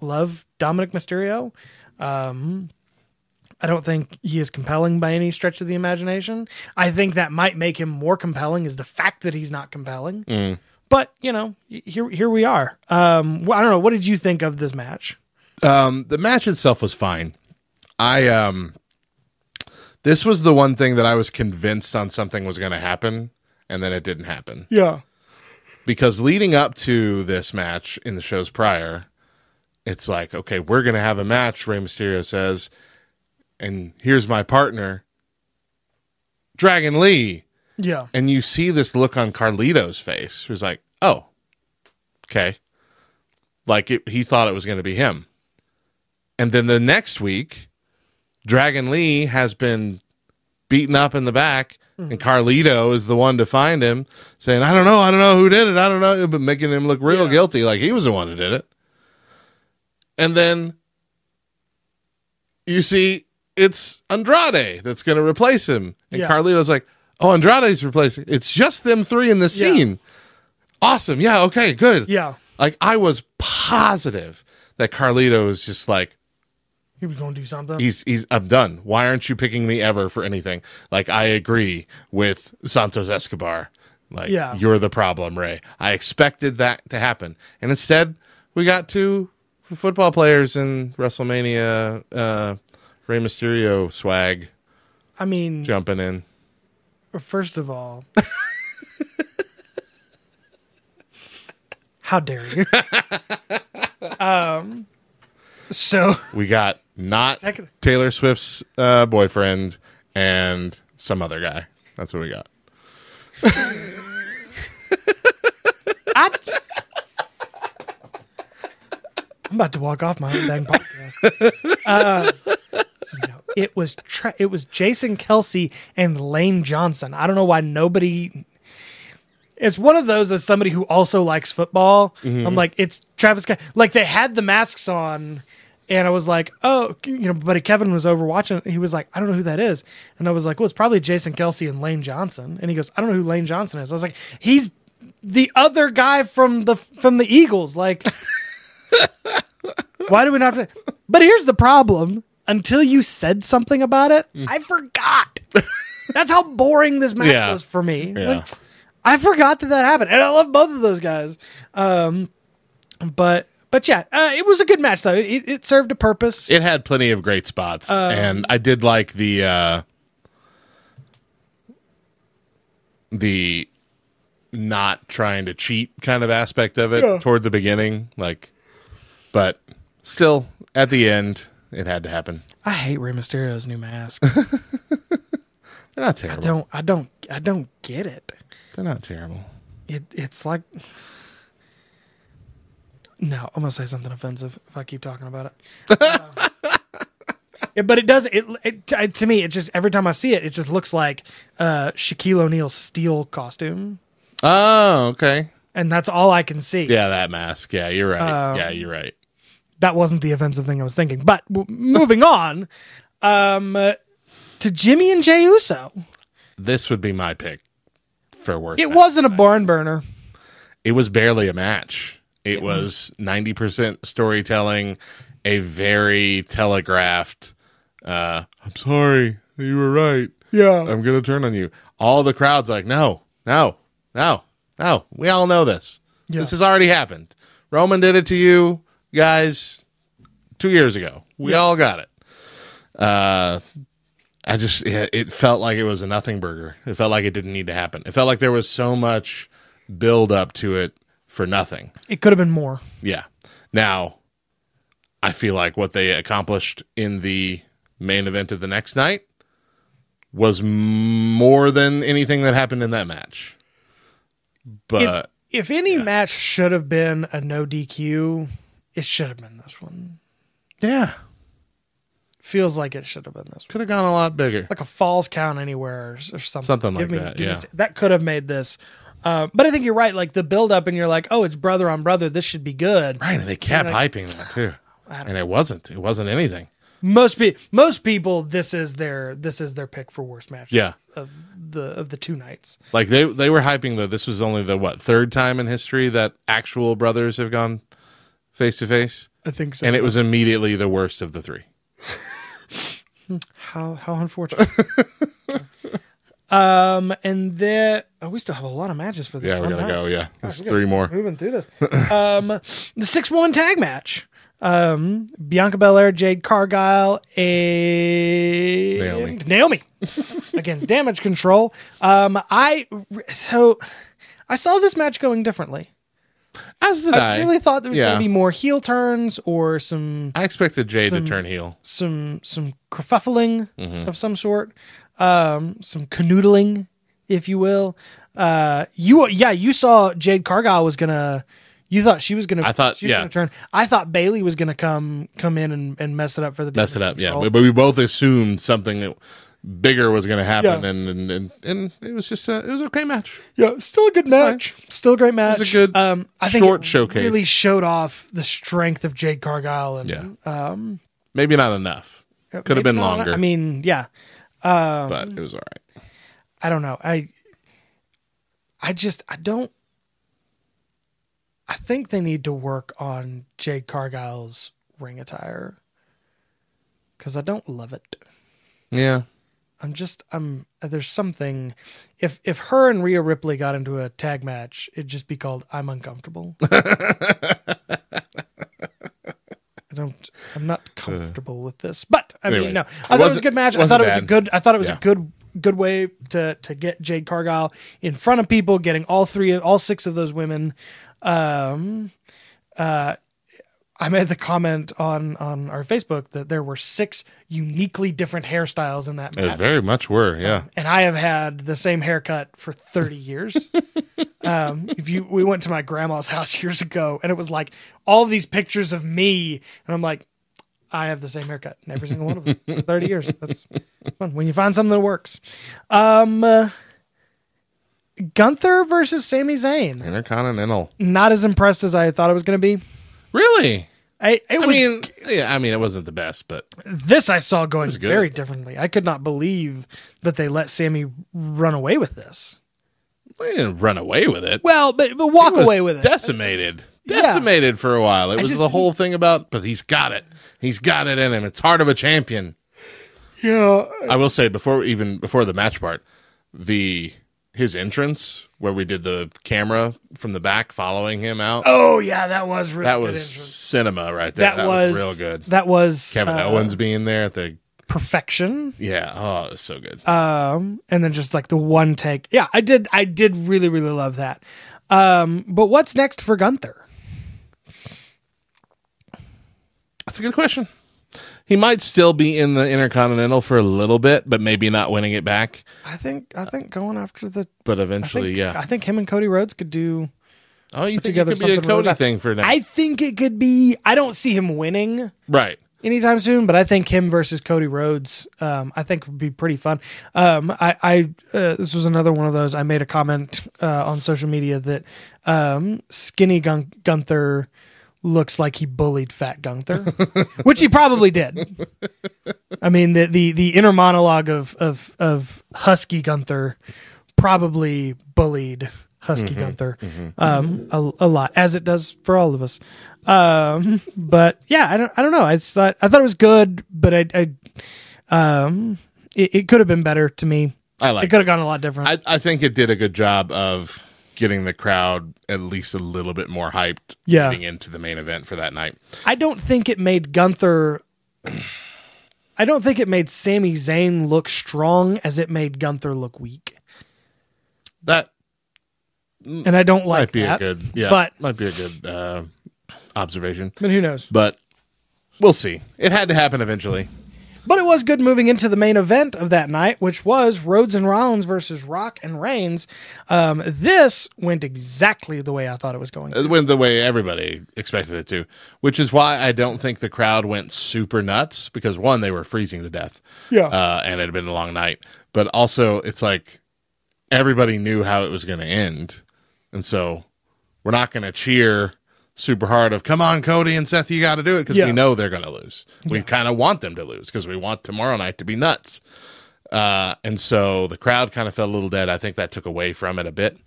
love Dominic Mysterio. I don't think he is compelling by any stretch of the imagination. I think that might make him more compelling is the fact that he's not compelling. But, here we are. I don't know. What did you think of this match? The match itself was fine. This was the one thing that I was convinced on something was going to happen, and then it didn't happen. Yeah. Because leading up to this match in the shows prior, it's like, okay, we're going to have a match, Rey Mysterio says, and here's my partner, Dragon Lee. Yeah. And you see this look on Carlito's face, who's like, oh, okay. Like he thought it was going to be him. And then the next week, Dragon Lee has been beaten up in the back, and Carlito is the one to find him, saying, I don't know who did it, I don't know, but making him look real guilty, like he was the one who did it. And then you see it's Andrade that's going to replace him. And Carlito's like, oh, Andrade's replacing. It's just them three in the scene. Awesome. Yeah, okay, good. Yeah. Like, I was positive that Carlito was just like, he was going to do something. I'm done. Why aren't you picking me ever for anything? Like, I agree with Santos Escobar. Like, you're the problem, Ray. I expected that to happen. And instead, we got two football players in WrestleMania, Rey Mysterio swag. I mean, jumping in. First of all, how dare you? So we got not Taylor Swift's boyfriend and some other guy. That's what we got. I'm about to walk off my own dang podcast. It was Jason Kelsey and Lane Johnson. I don't know why nobody. It's one of those as somebody who also likes football. Mm-hmm. I'm like, it's Travis. Like they had the masks on, and I was like, oh, buddy Kevin was over watching. He was like, I don't know who that is, and I was like, well, it's probably Jason Kelsey and Lane Johnson. And he goes, I don't know who Lane Johnson is. I was like, he's the other guy from the Eagles. Like, why do we not? But here's the problem. Until you said something about it, I forgot. That's how boring this match was for me. Yeah. Like, I forgot that happened, and I love both of those guys. But yeah, it was a good match though. It served a purpose. It had plenty of great spots, and I did like the not trying to cheat kind of aspect of it toward the beginning. Like, but still, at the end, it had to happen. I hate Rey Mysterio's new mask. They're not terrible. I don't get it. They're not terrible. It's like, no, I'm gonna say something offensive if I keep talking about it. But it does. To me, it just every time I see it, it just looks like Shaquille O'Neal's steel costume. Oh, okay. And that's all I can see. Yeah, that mask. Yeah, you're right. You're right. That wasn't the offensive thing I was thinking. But moving on to Jimmy and Jey Uso. This would be my pick for worst. It wasn't a barn burner. It was barely a match. It was 90% storytelling, a very telegraphed, I'm sorry, you were right. Yeah. I'm going to turn on you. All the crowd's like, no. We all know this. Yeah. This has already happened. Roman did it to you guys 2 years ago. We all got it. it felt like it was a nothing burger. It felt like it didn't need to happen. It felt like there was so much build up to it for nothing. It could have been more. Yeah. Now, I feel like what they accomplished in the main event of the next night was more than anything that happened in that match. But if any match should have been a no DQ, it should have been this one. yeah, Feels like it should have been this one. could have gone a lot bigger. Like a falls count anywhere or something. Something like that, yeah. That could have made this. But I think you're right. Like the build up and you're like, oh, it's brother on brother. This should be good. Right, and they kept hyping that too. And it wasn't. It wasn't anything. Most people, this is their pick for worst match. Yeah. Of the two nights. Like they were hyping that this was only the third time in history that actual brothers have gone face to face. I think so. And it was immediately the worst of the three. How unfortunate. And then we still have a lot of matches for this. Yeah, we're gonna go. Yeah, Gosh, there's three more. Moving through this. The 6-1 tag match. Bianca Belair, Jade Cargill, and Naomi against Damage Control. I saw this match going differently. As did I. I really thought there was going to be more heel turns or some. I expected Jade to turn heel. Some kerfuffling of some sort. Some canoodling, if you will. You saw Jade Cargill was gonna. You thought she was gonna. I thought, gonna turn. I thought Bayley was gonna come in and mess it up for the. Mess it up, yeah. But we both assumed something that bigger was going to happen, and it was just it was an okay match. Yeah, still a good match. Still a great match. It was a good I think short it showcase. Really showed off the strength of Jade Cargill, and maybe not enough. Could have been longer. I mean, yeah, but it was all right. I don't know. I don't. I think they need to work on Jade Cargill's ring attire because I don't love it. Yeah. There's something, if her and Rhea Ripley got into a tag match, it'd just be called I'm Uncomfortable. I'm not comfortable with this, but I mean, no, I thought it was a good match. I thought it was a good way to get Jade Cargill in front of people, getting all six of those women. I made the comment on our Facebook that there were 6 uniquely different hairstyles in that match. It very much were, yeah. And I have had the same haircut for 30 years. We went to my grandma's house years ago, and it was like all of these pictures of me, and I'm like, I have the same haircut in every single one of them for 30 years. That's fun when you find something that works. Gunther versus Sami Zayn. Intercontinental. Not as impressed as I thought it was going to be. Really? I mean, it wasn't the best, but this I saw going very differently. I could not believe that they let Sammy run away with this. They didn't run away with it. Well, but walk away with it. Decimated for a while. It was the whole thing about, but he's got it. He's got it in him. It's heart of a champion. Yeah. I will say before the match part, his entrance where we did the camera from the back following him out. Oh yeah, that was really that good was entrance. Cinema right there. That was real good. That was Kevin Owens being there at the perfection. Yeah, oh, it was so good. And then just like the one take. Yeah, I did really really love that. But what's next for Gunther? That's a good question. He might still be in the Intercontinental for a little bit, but maybe not winning it back. I think going after the. But eventually, I think him and Cody Rhodes could do. Oh, you think it could be a Cody thing for now? I think it could be. I don't see him winning anytime soon, but I think him versus Cody Rhodes, I think would be pretty fun. This was another one of those. I made a comment on social media that skinny Gunther looks like he bullied fat Gunther, which he probably did. I mean, the inner monologue of husky Gunther probably bullied husky Gunther a lot, as it does for all of us. But yeah, I don't know. I thought it was good, but it could have been better to me. It could have gone a lot different. I think it did a good job of getting the crowd at least a little bit more hyped getting into the main event for that night. I don't think it made Gunther I don't think it made Sami Zayn look strong as it made Gunther look weak. That And I don't like might be that. a good, might be a good observation. But who knows? But we'll see. It had to happen eventually. But it was good moving into the main event of that night, which was Rhodes and Rollins versus Rock and Reigns. This went exactly the way I thought it was going. It went the way everybody expected it to, which is why I don't think the crowd went super nuts because, one, they were freezing to death. Yeah. And it had been a long night. But also, it's like everybody knew how it was going to end. And so we're not going to cheer super hard of, come on, Cody and Seth, you got to do it, because we know they're going to lose. We kind of want them to lose because we want tomorrow night to be nuts. And so the crowd kind of felt a little dead. I think that took away from it a bit.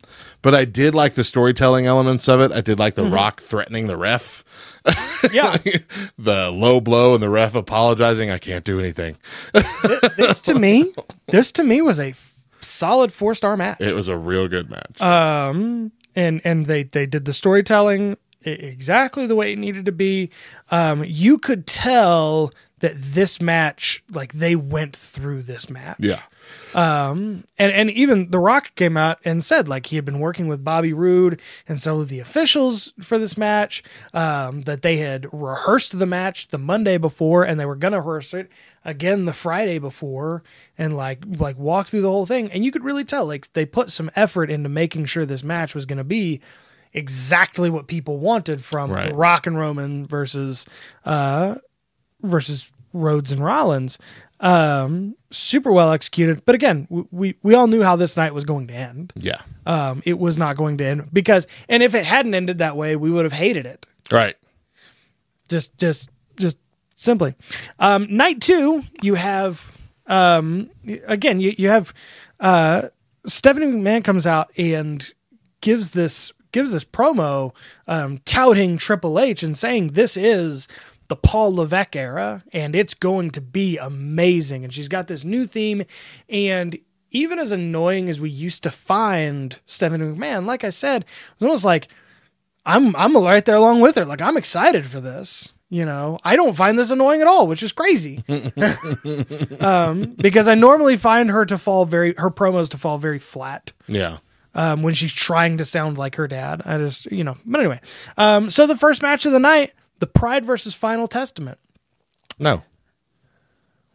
But I did like the storytelling elements of it. I did like the Rock threatening the ref. Yeah. The low blow and the ref apologizing. I can't do anything. This to me was a solid 4-star match. It was a real good match. And they did the storytelling exactly the way it needed to be. You could tell that this match, like, they went through this match. Yeah. And even The Rock came out and said, like, he had been working with Bobby Roode and so the officials for this match, that they had rehearsed the match the Monday before and they were going to rehearse it again the Friday before and like walk through the whole thing. And you could really tell, like, they put some effort into making sure this match was going to be exactly what people wanted from The Rock and Roman versus Rhodes and Rollins. Super well executed. But again, we all knew how this night was going to end. Yeah. It was not going to end and if it hadn't ended that way, we would have hated it. Right. Just simply. Night 2, you have, again, you have, Stephanie McMahon comes out and gives this promo, touting Triple H and saying this is the Paul Levesque era and it's going to be amazing. And she's got this new theme. And even as annoying as we used to find Stephanie McMahon, like I said, it was almost like I'm right there along with her. Like, I'm excited for this. You know, I don't find this annoying at all, which is crazy. Because I normally find her promos to fall very flat. Yeah. When she's trying to sound like her dad. But anyway. So the first match of the night, the Pride versus Final Testament. No.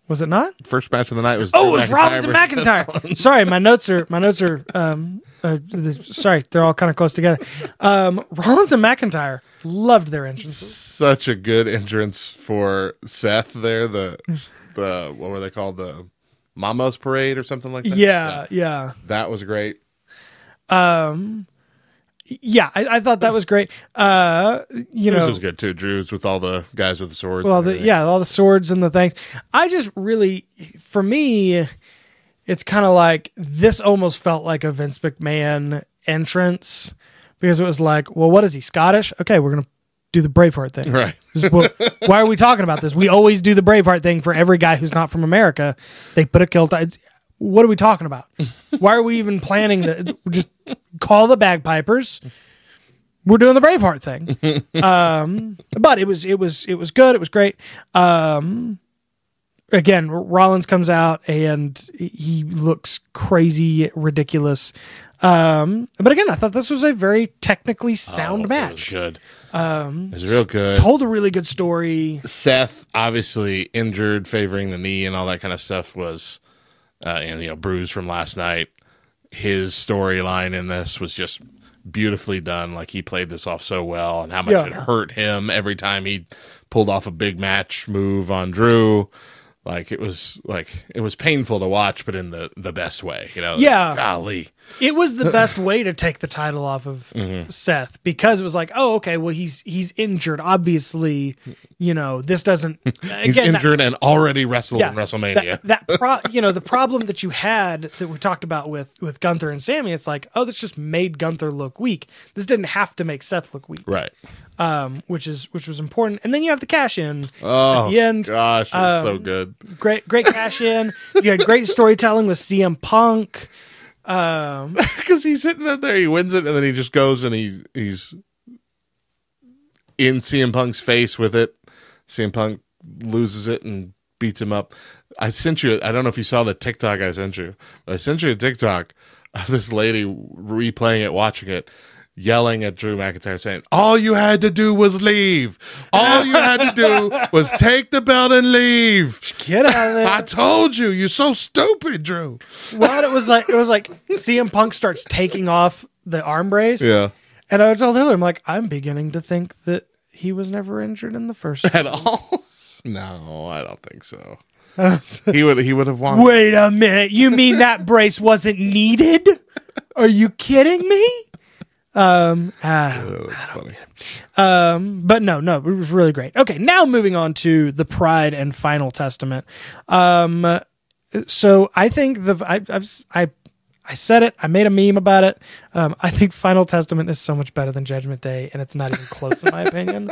Was it not? First match of the night was it was Rollins and McIntyre. Sorry, my notes are sorry, they're all kind of close together. Rollins and McIntyre, loved their entrances. Such a good entrance for Seth there. The what were they called? The Mama's Parade or something like that. Yeah. That was great. Yeah, I thought that was great. Drew's was good too. Drew's with all the guys with the swords. Well, all the swords and the things. I just really, for me, it's kind of like this almost felt like a Vince McMahon entrance because it was like, well, what is he, Scottish? Okay, we're gonna do the Braveheart thing. Right. Why are we talking about this? We always do the Braveheart thing for every guy who's not from America. They put a kilt on. What are we talking about? Why are we even planning that? Just call the bagpipers. We're doing the Braveheart thing. But it was good. It was great. Again, Rollins comes out and he looks crazy, ridiculous. But again, I thought this was a very technically sound match. It was good. It was real good. Told a really good story. Seth, obviously injured, favoring the knee and all that kind of stuff was, bruised from last night. His storyline in this was just beautifully done. Like, he played this off so well, and how much it hurt him every time he pulled off a big match move on Drew. It was painful to watch, but in the best way, Yeah. Golly. It was the best way to take the title off of Seth, because it was like, oh, okay, well, he's injured. Obviously, this doesn't. He's injured and already wrestled in WrestleMania. The problem that you had that we talked about with Gunther and Sammy, it's like, oh, this just made Gunther look weak. This didn't have to make Seth look weak, right? Which was important. And then you have the cash in at the end. Gosh, it was so good. Great cash in. You had great storytelling with CM Punk. Because he's sitting up there, he wins it, and then he just goes and he's in CM Punk's face with it. CM Punk loses it and beats him up. I sent you, I don't know if you saw the TikTok I sent you, but I sent you a TikTok of this lady replaying it, watching it, yelling at Drew McIntyre saying, all you had to do was leave. All you had to do was take the belt and leave. Get out of there. I told you, you're so stupid, Drew. Well, it was like CM Punk starts taking off the arm brace. Yeah. And I told Hillary, I'm like, I'm beginning to think that he was never injured in the first At all? No, I don't think so. He would have won. Wait a minute. You mean that brace wasn't needed? Are you kidding me? That's funny. But no, it was really great. Okay, now moving on to the Pride and Final Testament. So I think I said it. I made a meme about it. I think Final Testament is so much better than Judgment Day, and it's not even close in my opinion.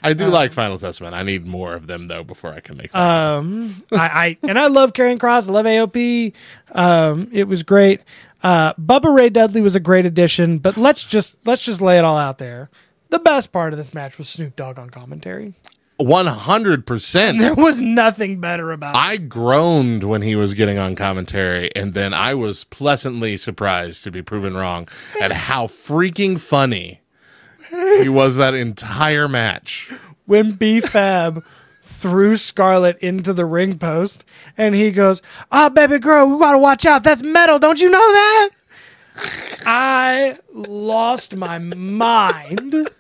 I do like Final Testament. I need more of them though before I can make that. I love Karrion Kross. I love AOP. It was great. Bubba Ray Dudley was a great addition, but let's just lay it all out there. The best part of this match was Snoop Dogg on commentary. 100%. There was nothing better about it. I groaned when he was getting on commentary, and then I was pleasantly surprised to be proven wrong at how freaking funny he was that entire match. When B-Fab threw Scarlett into the ring post, and he goes, "Oh, baby girl, we gotta watch out. That's metal. Don't you know that?" I lost my mind.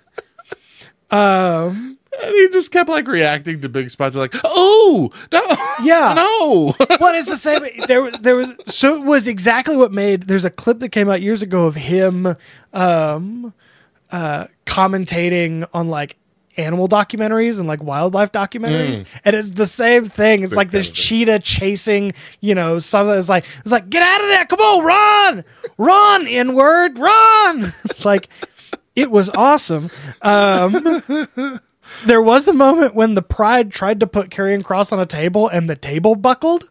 And he just kept like reacting to big spots, like, "Oh, no, yeah, no." What is the same? There was so it was exactly what made. There's a clip that came out years ago of him commentating on like animal documentaries and like wildlife documentaries, and it's the same thing. It's like this cheetah chasing, something. It's like get out of there! Come on, run, N-word, run! Like it was awesome. There was a moment when the Pride tried to put Karrion Kross on a table and the table buckled.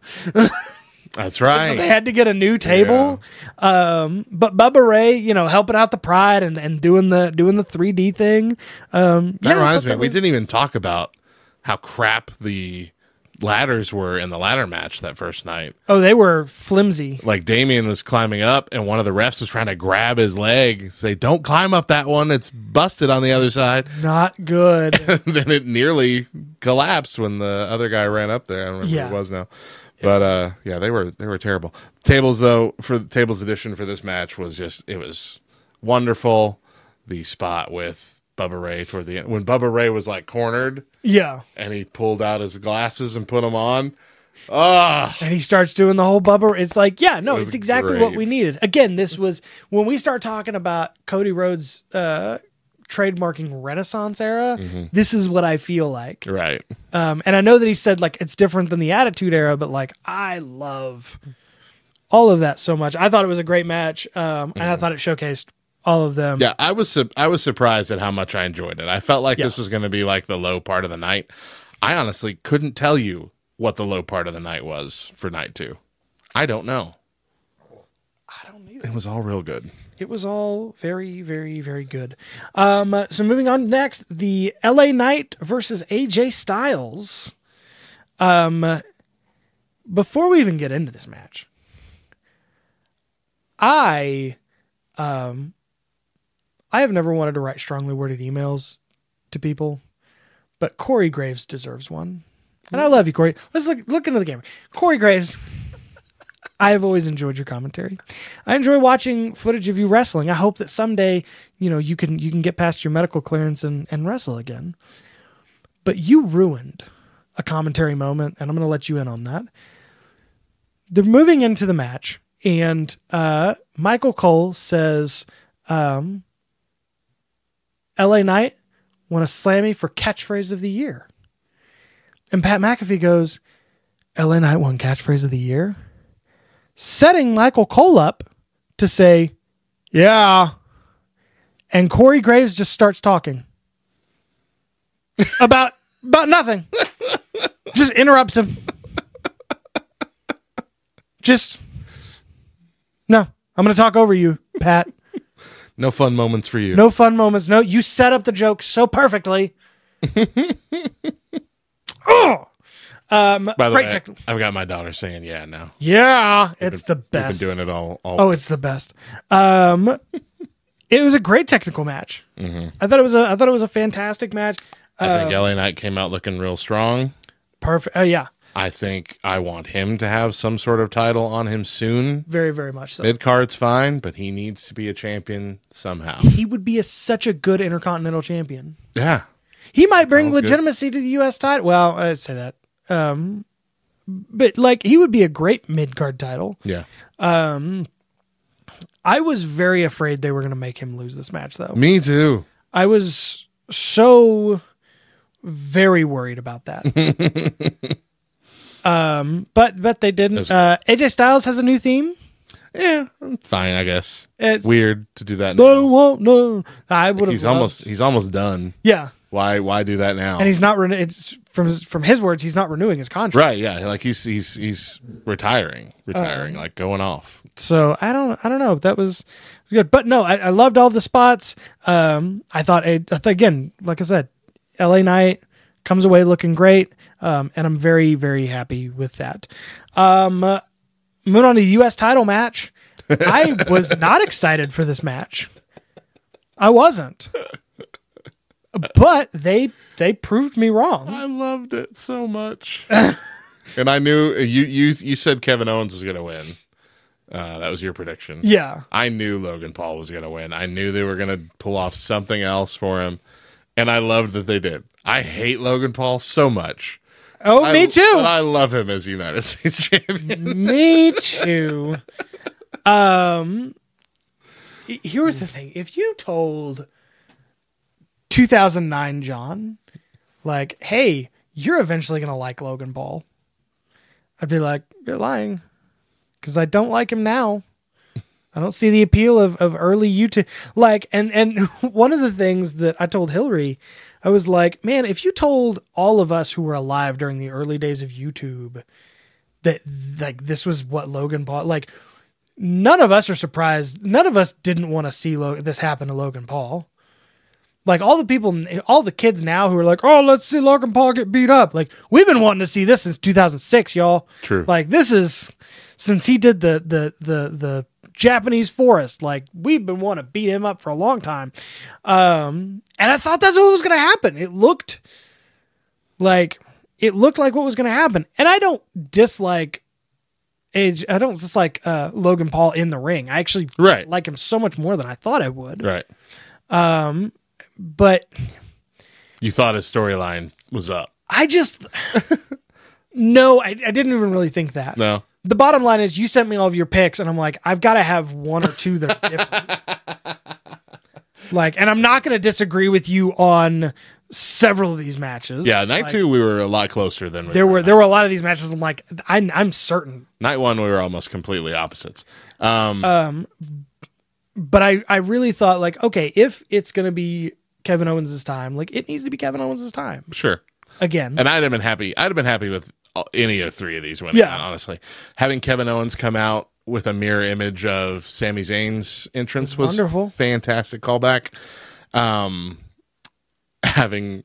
That's right. So they had to get a new table. Yeah. But Bubba Ray, helping out the Pride and doing the 3D thing. That reminds me, we didn't even talk about how crap the ladders were in the ladder match that first night. Oh, they were flimsy. Like Damien was climbing up and one of the refs was trying to grab his leg, say, "Don't climb up that one. It's busted on the other side." Not good. Then it nearly collapsed when the other guy ran up there. I don't remember who it was now. But they were terrible. Tables though, for the tables edition for this match was it was wonderful. The spot with Bubba Ray toward the end, when Bubba Ray was like cornered, and he pulled out his glasses and put them on, and he starts doing the whole Bubba. It's like, it's exactly great. what we needed. Again, this was when we start talking about Cody Rhodes trademarking Renaissance era. This is what I feel like, right? And I know that he said like it's different than the Attitude Era, but like I love all of that so much. I thought it was a great match, and I thought it showcased all of them. Yeah, I was surprised at how much I enjoyed it. I felt like this was going to be like the low part of the night. I honestly couldn't tell you what the low part of the night was for night 2. I don't know. I don't either. It was all real good. It was all very, very, very good. So moving on next, the LA Knight versus AJ Styles. Before we even get into this match, I have never wanted to write strongly worded emails to people, but Corey Graves deserves one. And I love you, Corey. Let's look into the camera. Corey Graves, I have always enjoyed your commentary. I enjoy watching footage of you wrestling. I hope that someday, you can get past your medical clearance and wrestle again. But you ruined a commentary moment, and I'm going to let you in on that. They're moving into the match, and Michael Cole says, LA Knight won a Slammy for catchphrase of the year. And Pat McAfee goes, LA Knight won catchphrase of the year? Setting Michael Cole up to say, yeah. And Corey Graves just starts talking. about nothing. Just interrupts him. No, I'm going to talk over you, Pat. No fun moments for you. No fun moments. No, you set up the joke so perfectly. Oh! By the Great way, technical. I've got my daughter saying yeah now. Yeah, it's the best. We've been doing it all. Oh, it's the best. It was a great technical match. Mm-hmm. I thought it was a fantastic match. I think LA Knight came out looking real strong. Perfect. Yeah. I think I want him to have some sort of title on him soon. Very, very much so. Mid-card's fine, but he needs to be a champion somehow. He would be such a good Intercontinental Champion. Yeah. He might bring Sounds legitimacy to the U.S. title. Well, I'd say that. But like he would be a great mid-card title. Yeah. I was very afraid they were going to make him lose this match, though. Me too. I was so very worried about that. But they didn't. AJ Styles has a new theme. Yeah, fine, I guess. It's weird to do that now. No. I would have. He's almost done. Yeah. Why do that now? And he's not. It's from his words. He's not renewing his contract. Right. Yeah. Like he's retiring, like going off. So I don't know. That was good, but no, I loved all the spots. I thought again, like I said, LA Knight comes away looking great. And I'm very, very happy with that. Moving on to the U.S. title match. I was not excited for this match. I wasn't. But they proved me wrong. I loved it so much. And I knew you said Kevin Owens was going to win. That was your prediction. Yeah. I knew Logan Paul was going to win. I knew they were going to pull off something else for him. And I loved that they did. I hate Logan Paul so much. Oh, me too. But I love him as United States champion. Me too. Here's the thing. If you told 2009 John, like, hey, you're eventually going to like Logan Paul, I'd be like, you're lying. Because I don't like him now. I don't see the appeal of early YouTube. Like, and one of the things that I told Hillary, I was like, man, if you told all of us who were alive during the early days of YouTube that like this was what Logan Paul, like none of us are surprised. None of us didn't want to see this happen to Logan Paul. Like all the kids now who are like, oh, let's see Logan Paul get beat up. Like we've been wanting to see this since 2006, y'all. True. Like this is since he did the Japanese forest. Like we've been wanting to beat him up for a long time. And I thought that's what was going to happen. It looked like what was going to happen. And I don't dislike Logan Paul in the ring. I actually like him so much more than I thought I would. Right. But you thought his storyline was up. I just, no, I didn't even really think that. No. The bottom line is you sent me all of your picks and I'm like, I've got to have one or two that are different. Like, and I'm not going to disagree with you on several of these matches. Yeah. Night 2, we were a lot closer than there were a lot of these matches. I'm like, I'm certain. Night 1, we were almost completely opposites. But I really thought like, okay, if it's going to be Kevin Owens' time, like it needs to be Kevin Owens' time. Sure. Again. And I'd have been happy with any of 3 of these winning. Yeah. Honestly, having Kevin Owens come out with a mirror image of Sami Zayn's entrance was wonderful. Fantastic callback. Having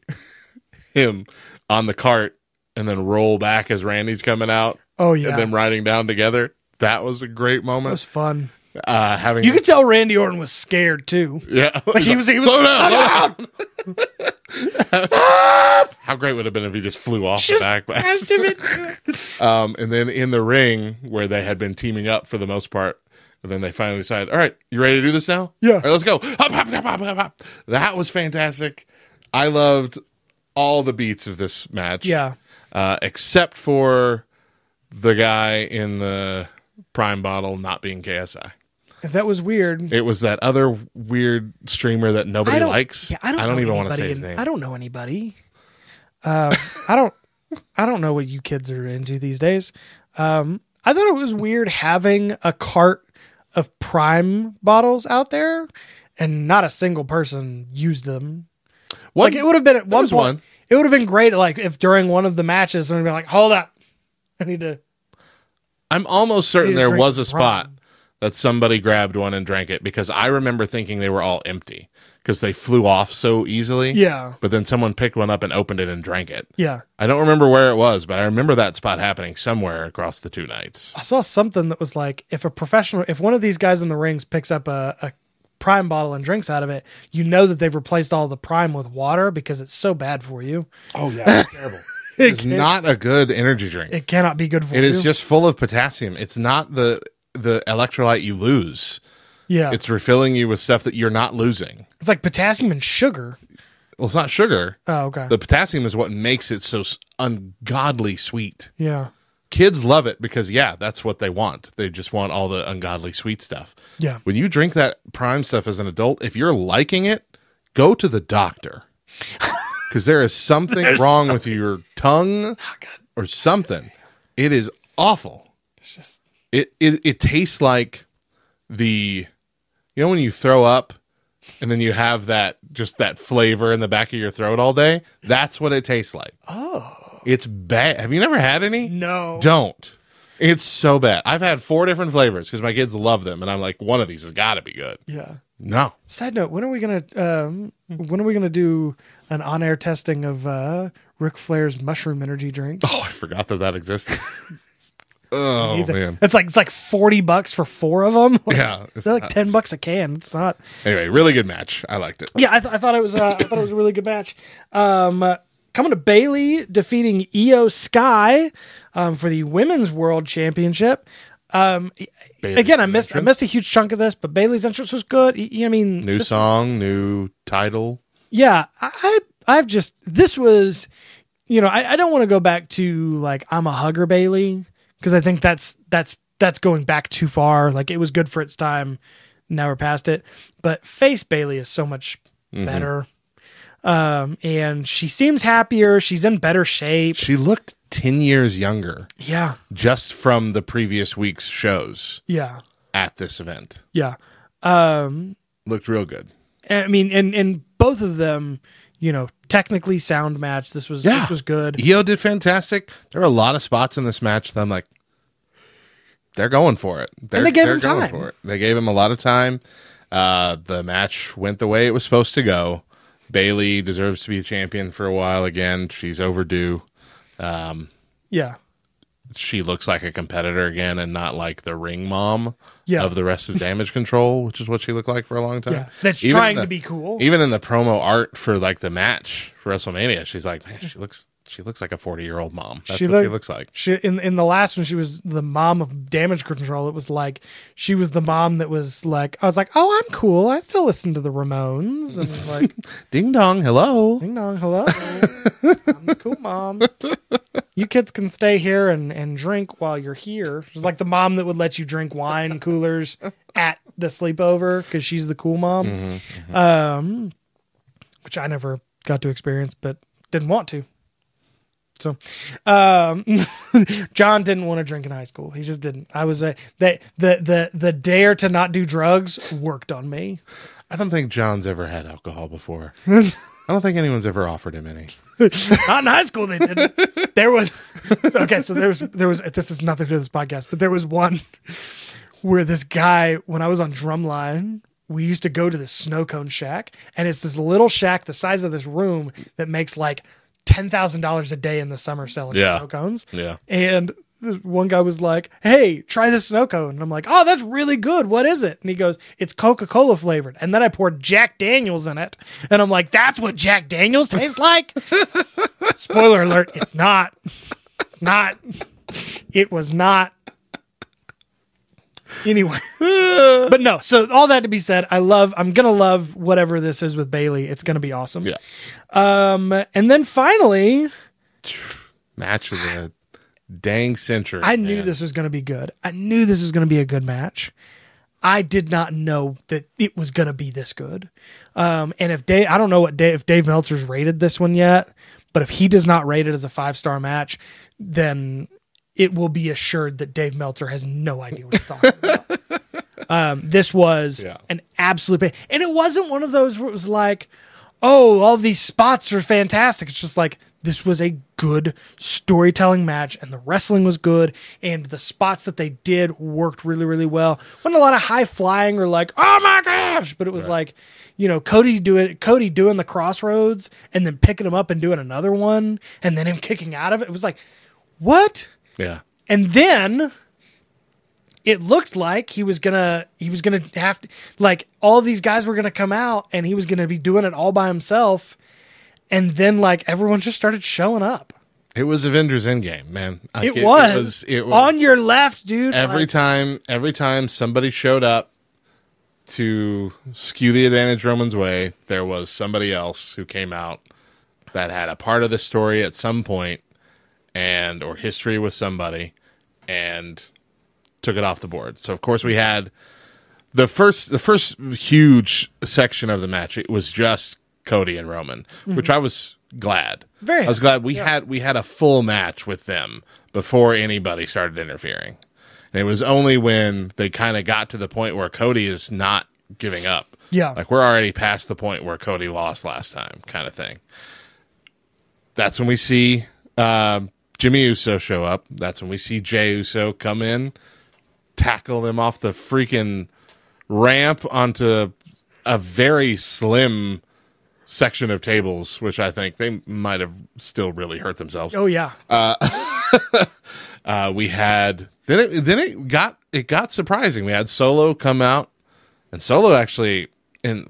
him on the cart and then roll back as Randy's coming out. Oh yeah. And them riding down together. That was a great moment. It was fun. You could tell Randy Orton was scared too. Yeah. Like he was slow down. How great would it have been if he just flew off the back. And then in the ring where they had been teaming up for the most part, and then they finally decided, all right, you ready to do this now? Yeah. All right, let's go. That was fantastic. I loved all the beats of this match. Yeah. Except for the guy in the Prime bottle not being KSI. That was weird. It was that other weird streamer that nobody likes. Yeah, I don't even want to say his name. I don't know anybody. I don't know what you kids are into these days. I thought it was weird having a cart of Prime bottles out there and not a single person used them. Like it would have been at one point. It would have been great, like if during one of the matches, someone would be like, "Hold up, I need to." I'm almost certain there was a spot that somebody grabbed one and drank it, because I remember thinking they were all empty because they flew off so easily. Yeah. But then someone picked one up and opened it and drank it. Yeah. I don't remember where it was, but I remember that spot happening somewhere across the 2 nights. I saw something that was like, if one of these guys in the rings picks up a Prime bottle and drinks out of it, you know that they've replaced all the Prime with water because it's so bad for you. Oh, yeah. It's terrible. It's not a good energy drink. It cannot be good for you. It is just full of potassium. It's not the electrolyte you lose. Yeah. It's refilling you with stuff that you're not losing. It's like potassium and sugar. Well, it's not sugar. Oh, okay. The potassium is what makes it so ungodly sweet. Yeah. Kids love it because, yeah, that's what they want. They just want all the ungodly sweet stuff. Yeah. When you drink that Prime stuff as an adult, if you're liking it, go to the doctor. Because there is something wrong with your tongue or something. It is awful. It's just... It tastes like when you throw up and then you have that flavor in the back of your throat all day? That's what it tastes like. Oh. It's bad. Have you never had any? No. Don't. It's so bad. I've had 4 different flavors because my kids love them, and I'm like, one of these has got to be good. Yeah. No. Side note: when are we gonna do an on-air testing of Ric Flair's mushroom energy drink? Oh, I forgot that existed. Oh man, it's like $40 for 4 of them. Yeah, They're like $10 a can. It's not. Anyway, really good match. I liked it. Yeah, I thought it was. I thought it was a really good match. Coming to Bayley defeating Io Sky for the Women's World Championship. Again, I missed a huge chunk of this, but Bayley's entrance was good. I mean, new song, new title. Yeah, this was, I don't want to go back to like I'm a hugger Bayley, because I think that's going back too far. Like, it was good for its time. Now we're past it. But face Bayley is so much better. And she seems happier. She's in better shape. She looked 10 years younger. Yeah. Just from the previous week's shows. Yeah. At this event. Yeah. Looked real good. I mean, and both of them, technically sound match. This was good. Io did fantastic. There were a lot of spots in this match that I'm like, they're going for it. And they gave him time. For it. They gave him a lot of time. The match went the way it was supposed to go. Bayley deserves to be a champion for a while again. She's overdue. Yeah. She looks like a competitor again and not like the ring mom of the rest of Damage Control, which is what she looked like for a long time. Yeah. That's trying to be cool. Even in the promo art for like the match for WrestleMania, she's like, man, she looks like a 40-year-old mom. That's what she looks like. In the last one, she was the mom of Damage Control. It was like she was the mom that was like, I was like, oh, I'm cool. I still listen to the Ramones. And like, ding dong, hello. Ding dong, hello. I'm the cool mom. You kids can stay here and drink while you're here. She's like the mom that would let you drink wine coolers at the sleepover because she's the cool mom. Which I never got to experience, but didn't want to. So, John didn't want to drink in high school. He just didn't. I was the dare to not do drugs worked on me. I don't think John's ever had alcohol before. I don't think anyone's ever offered him any. Not in high school, they didn't. There was this is nothing to do with this podcast, but there was one where this guy, when I was on Drumline, we used to go to this snow cone shack, and it's this little shack the size of this room that makes like $10,000 a day in the summer selling snow cones. Yeah. And this one guy was like, hey, try this snow cone. And I'm like, oh, that's really good. What is it? And he goes, it's Coca-Cola flavored. And then I poured Jack Daniels in it. And I'm like, that's what Jack Daniels tastes like? Spoiler alert, it's not. It's not. It was not. Anyway. But no, so all that to be said, I'm going to love whatever this is with Bayley. It's going to be awesome. Yeah. And then finally, match of the dang century. I knew this was going to be good. I knew this was going to be a good match. I did not know that it was going to be this good. And I don't know if Dave Meltzer's rated this one yet, but if he does not rate it as a 5-star match, then it will be assured that Dave Meltzer has no idea what he's talking about. This was an absolute pain. And it wasn't one of those where it was like, oh, all these spots are fantastic. It's just like, this was a good storytelling match, and the wrestling was good, and the spots that they did worked really, really well. Wasn't a lot of high flying or like, oh my gosh, but it was like, you know, Cody doing the crossroads and then picking him up and doing another one, and then him kicking out of it. It was like, what? Yeah. And then it looked like he was gonna have to, like, all these guys were gonna come out and he was gonna be doing it all by himself. And then, like, everyone just started showing up. It was Avengers Endgame, man. Like, it was on your left, dude. Every time somebody showed up to skew the advantage Roman's way, there was somebody else who came out that had a part of the story at some point or history with somebody and took it off the board. So of course we had the first huge section of the match. It was just Cody and Roman, which I was glad. I was glad we had a full match with them before anybody started interfering. And it was only when they kind of got to the point where Cody is not giving up. Yeah. Like, we're already past the point where Cody lost last time, kind of thing. That's when we see Jimmy Uso show up. That's when we see Jey Uso come in, tackle him off the freaking ramp onto a very slim section of tables, which I think they might have still really hurt themselves. Oh yeah. We had it got surprising. We had Solo come out, and Solo actually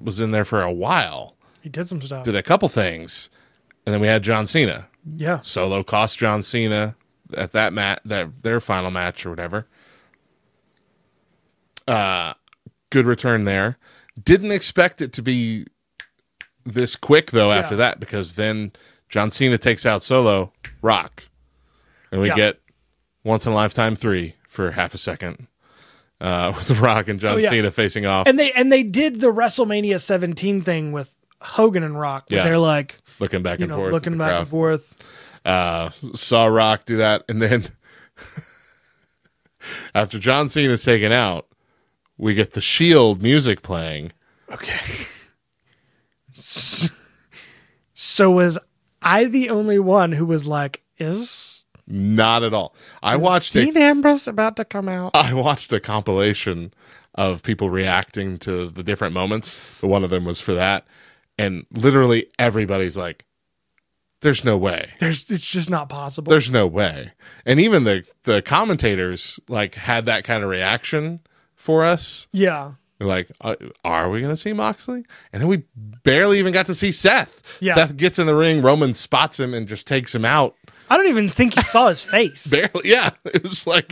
was in there for a while. He did some stuff. Did a couple things, and then we had John Cena. Yeah. Solo cost John Cena at their final match or whatever. Good return there. Didn't expect it to be this quick though after that, because then John Cena takes out Solo, Rock, and we get Once in a Lifetime 3 for half a second with Rock and John Cena facing off. And they did the WrestleMania 17 thing with Hogan and Rock, where they're like looking back and forth. Looking back and forth. Saw Rock do that, and then after John Cena's taken out, we get the Shield music playing. Okay. So was I the only one who was like, not at all. I watched Dean Ambrose about to come out? I watched a compilation of people reacting to the different moments, but one of them was for that, and literally everybody's like, there's no way. It's just not possible. There's no way. And even the commentators like had that kind of reaction for us. Yeah. Like, are we going to see Moxley? And then we barely even got to see Seth. Yeah. Seth gets in the ring, Roman spots him and just takes him out. I don't even think you saw his face. Barely, yeah. It was like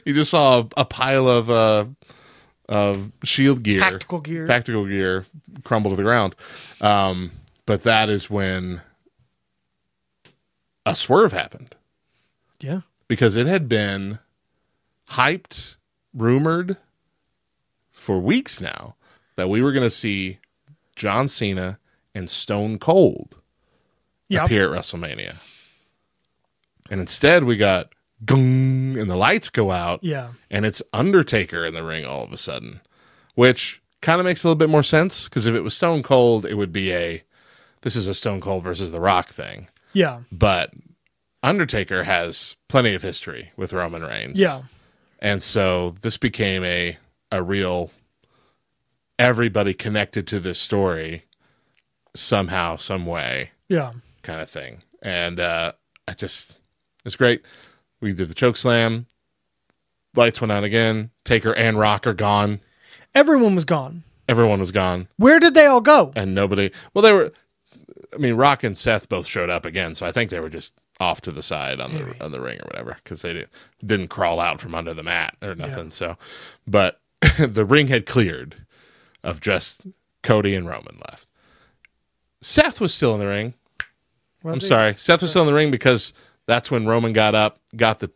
you just saw a pile of Shield gear, tactical gear crumble to the ground. But that is when a swerve happened. Yeah, because it had been hyped, rumored for weeks now that we were going to see John Cena and Stone Cold appear at WrestleMania. And instead we got gung and the lights go out. Yeah. And it's Undertaker in the ring all of a sudden, which kind of makes a little bit more sense, because if it was Stone Cold, it would be this is a Stone Cold versus The Rock thing. Yeah. But Undertaker has plenty of history with Roman Reigns. Yeah. And so this became a real, everybody connected to this story somehow, some way. Yeah. Kind of thing. And it's great. We did the choke slam. Lights went out again. Taker and Rock are gone. Everyone was gone. Everyone was gone. Where did they all go? And nobody, well, Rock and Seth both showed up again, so I think they were just off to the side on the ring or whatever, because they didn't crawl out from under the mat or nothing. Yeah. So, but the ring had cleared of just Cody and Roman left. Seth was still in the ring. Seth was still in the ring, because that's when Roman got up, got the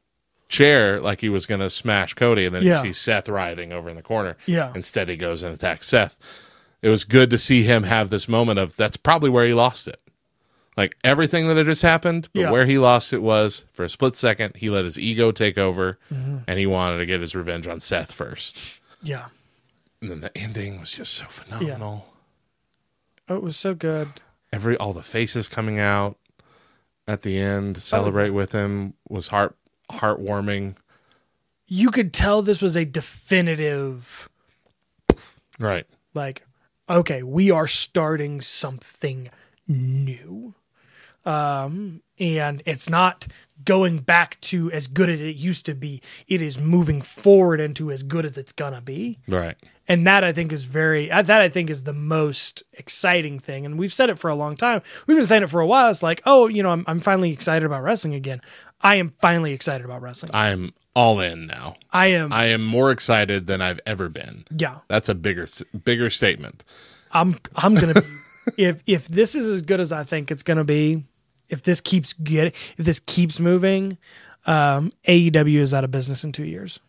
chair like he was going to smash Cody, and then you see Seth writhing over in the corner. Yeah. Instead, he goes and attacks Seth. It was good to see him have this moment of, that's probably where he lost it. Like, everything that had just happened, but where he lost it was, for a split second, he let his ego take over, and he wanted to get his revenge on Seth first. Yeah. And then the ending was just so phenomenal. Yeah. Oh, it was so good. all the faces coming out at the end to celebrate with him was heartwarming. You could tell this was a definitive, Right. like, okay, we are starting something new. And it's not going back to as good as it used to be. It is moving forward into as good as it's gonna be. Right. And that I think is the most exciting thing. And we've said it for a long time. We've been saying it for a while. It's like, oh, I'm finally excited about wrestling again. I am finally excited about wrestling. I'm all in now. I am more excited than I've ever been. Yeah. That's a bigger statement. I'm gonna be, if this is as good as I think it's gonna be, if this keeps moving, AEW is out of business in 2 years.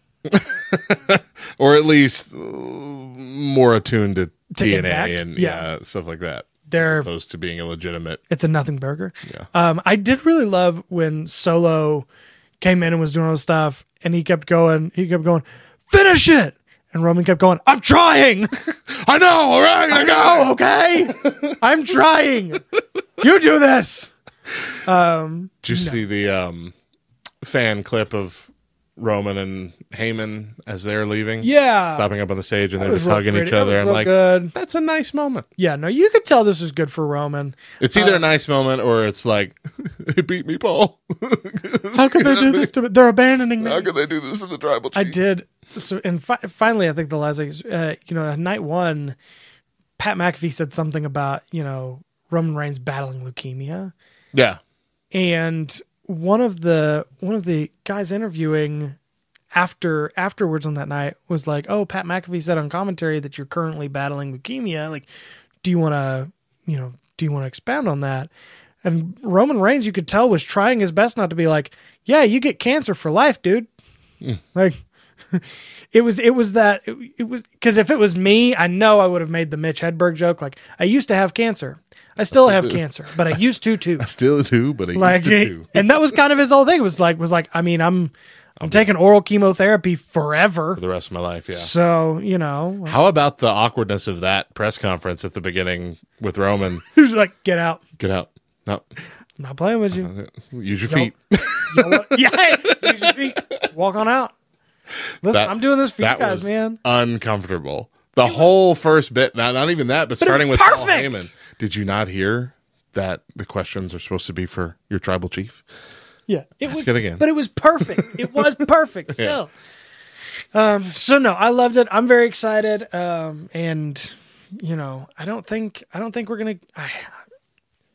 Or at least more attuned to TNA Impact. and stuff like that. They're as opposed to being illegitimate. It's a nothing burger. Yeah. I did really love when Solo came in and was doing all this stuff, and he kept going, finish it. And Roman kept going, I'm trying. I know, all right, I know, okay? I'm trying. You do this. Did you see the fan clip of Roman and Heyman as they're leaving? Yeah. Stopping up on the stage and they're just hugging each other. I'm like, good. That's a nice moment. Yeah, no, you could tell this was good for Roman. It's either a nice moment or it's like, they beat me, Paul. How could they do this to me? They're abandoning me. How could they do this to the tribal chief? I did. So, and finally, I think the last thing, night one, Pat McAfee said something about, Roman Reigns battling leukemia. Yeah. And one of the guys interviewing afterwards on that night was like, "Oh, Pat McAfee said on commentary that you're currently battling leukemia. Like, do you want to expound on that?" And Roman Reigns, you could tell, was trying his best not to be like, "Yeah, you get cancer for life, dude." Like, it was because if it was me, I know I would have made the Mitch Hedberg joke. Like, I used to have cancer. I still have cancer, but I used to too. I still do, but I used to too. And that was kind of his whole thing. It was like, I mean, I'm taking oral chemotherapy forever for the rest of my life. Yeah. So, How about the awkwardness of that press conference at the beginning with Roman? He was like, get out. Get out. No. I'm not playing with you. Use your feet. Yeah. Use your feet. Walk on out. Listen, I'm doing this for you guys, man. Uncomfortable. The whole first bit, not even that, but starting with Paul Heyman. Did you not hear that the questions are supposed to be for your tribal chief? Yeah. Ask it again. But it was perfect. It was perfect still. Yeah. So no, I loved it. I'm very excited. And I don't think we're going to,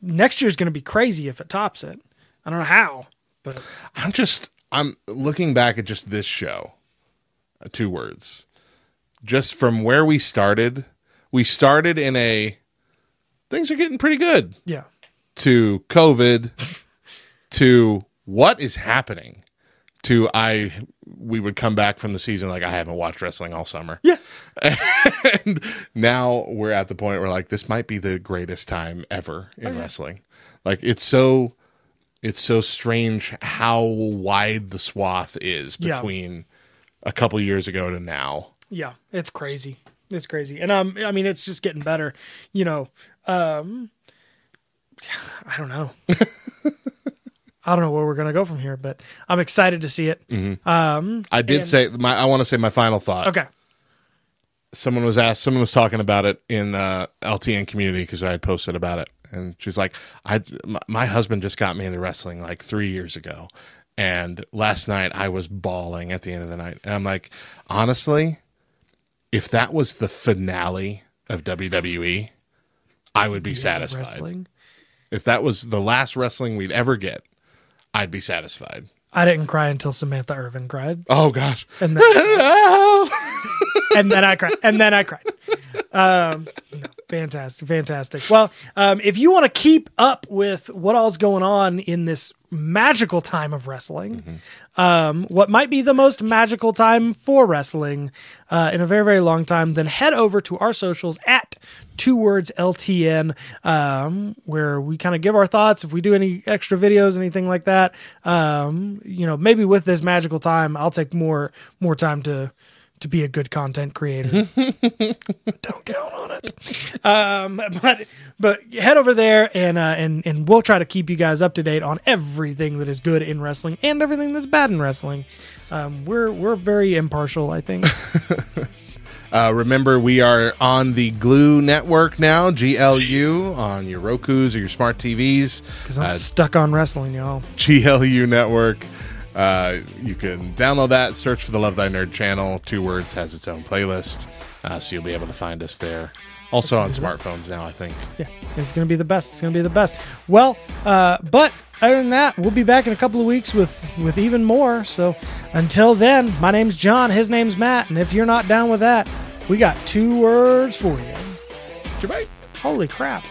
next year's going to be crazy if it tops it. I don't know how, but I'm looking back at just this show. 2 words. Just from where we started in things are getting pretty good. Yeah. To COVID, to what is happening, to we would come back from the season like I haven't watched wrestling all summer. Yeah. And now we're at the point where like this might be the greatest time ever in wrestling. Like it's so strange how wide the swath is between a couple years ago to now. Yeah, it's crazy. It's crazy. And I mean, it's just getting better. I don't know. I don't know where we're going to go from here, but I'm excited to see it. Mm-hmm. I want to say my final thought. Okay. Someone was talking about it in LTN community because I had posted about it. And she's like, my husband just got me into wrestling like 3 years ago. And last night I was bawling at the end of the night. And I'm like, honestly, if that was the finale of WWE, I would be satisfied. Wrestling? If that was the last wrestling we'd ever get, I'd be satisfied. I didn't cry until Samantha Irvin cried. Oh gosh. And then, and then I cried. Fantastic. Well, if you want to keep up with what all's going on in this magical time of wrestling, what might be the most magical time for wrestling in a very, very long time, then head over to our socials at 2wordsLTN, where we kind of give our thoughts. If we do any extra videos, anything like that, maybe with this magical time, I'll take more time to to be a good content creator. Don't count on it. But head over there and we'll try to keep you guys up to date on everything that is good in wrestling and everything that's bad in wrestling. We're very impartial, I think. Remember, we are on the Glue Network now, GLU, on your Rokus or your smart TVs. Because I'm stuck on wrestling, y'all. GLU Network. You can download that, search for the Love Thy Nerd channel. 2 words, has its own playlist. So you'll be able to find us there. Also on smartphones now, I think. Yeah, it's going to be the best. It's going to be the best. Well, but other than that, we'll be back in a couple of weeks with even more. So until then, my name's John. His name's Matt. And if you're not down with that, we got 2 words for you. Goodbye. Holy crap.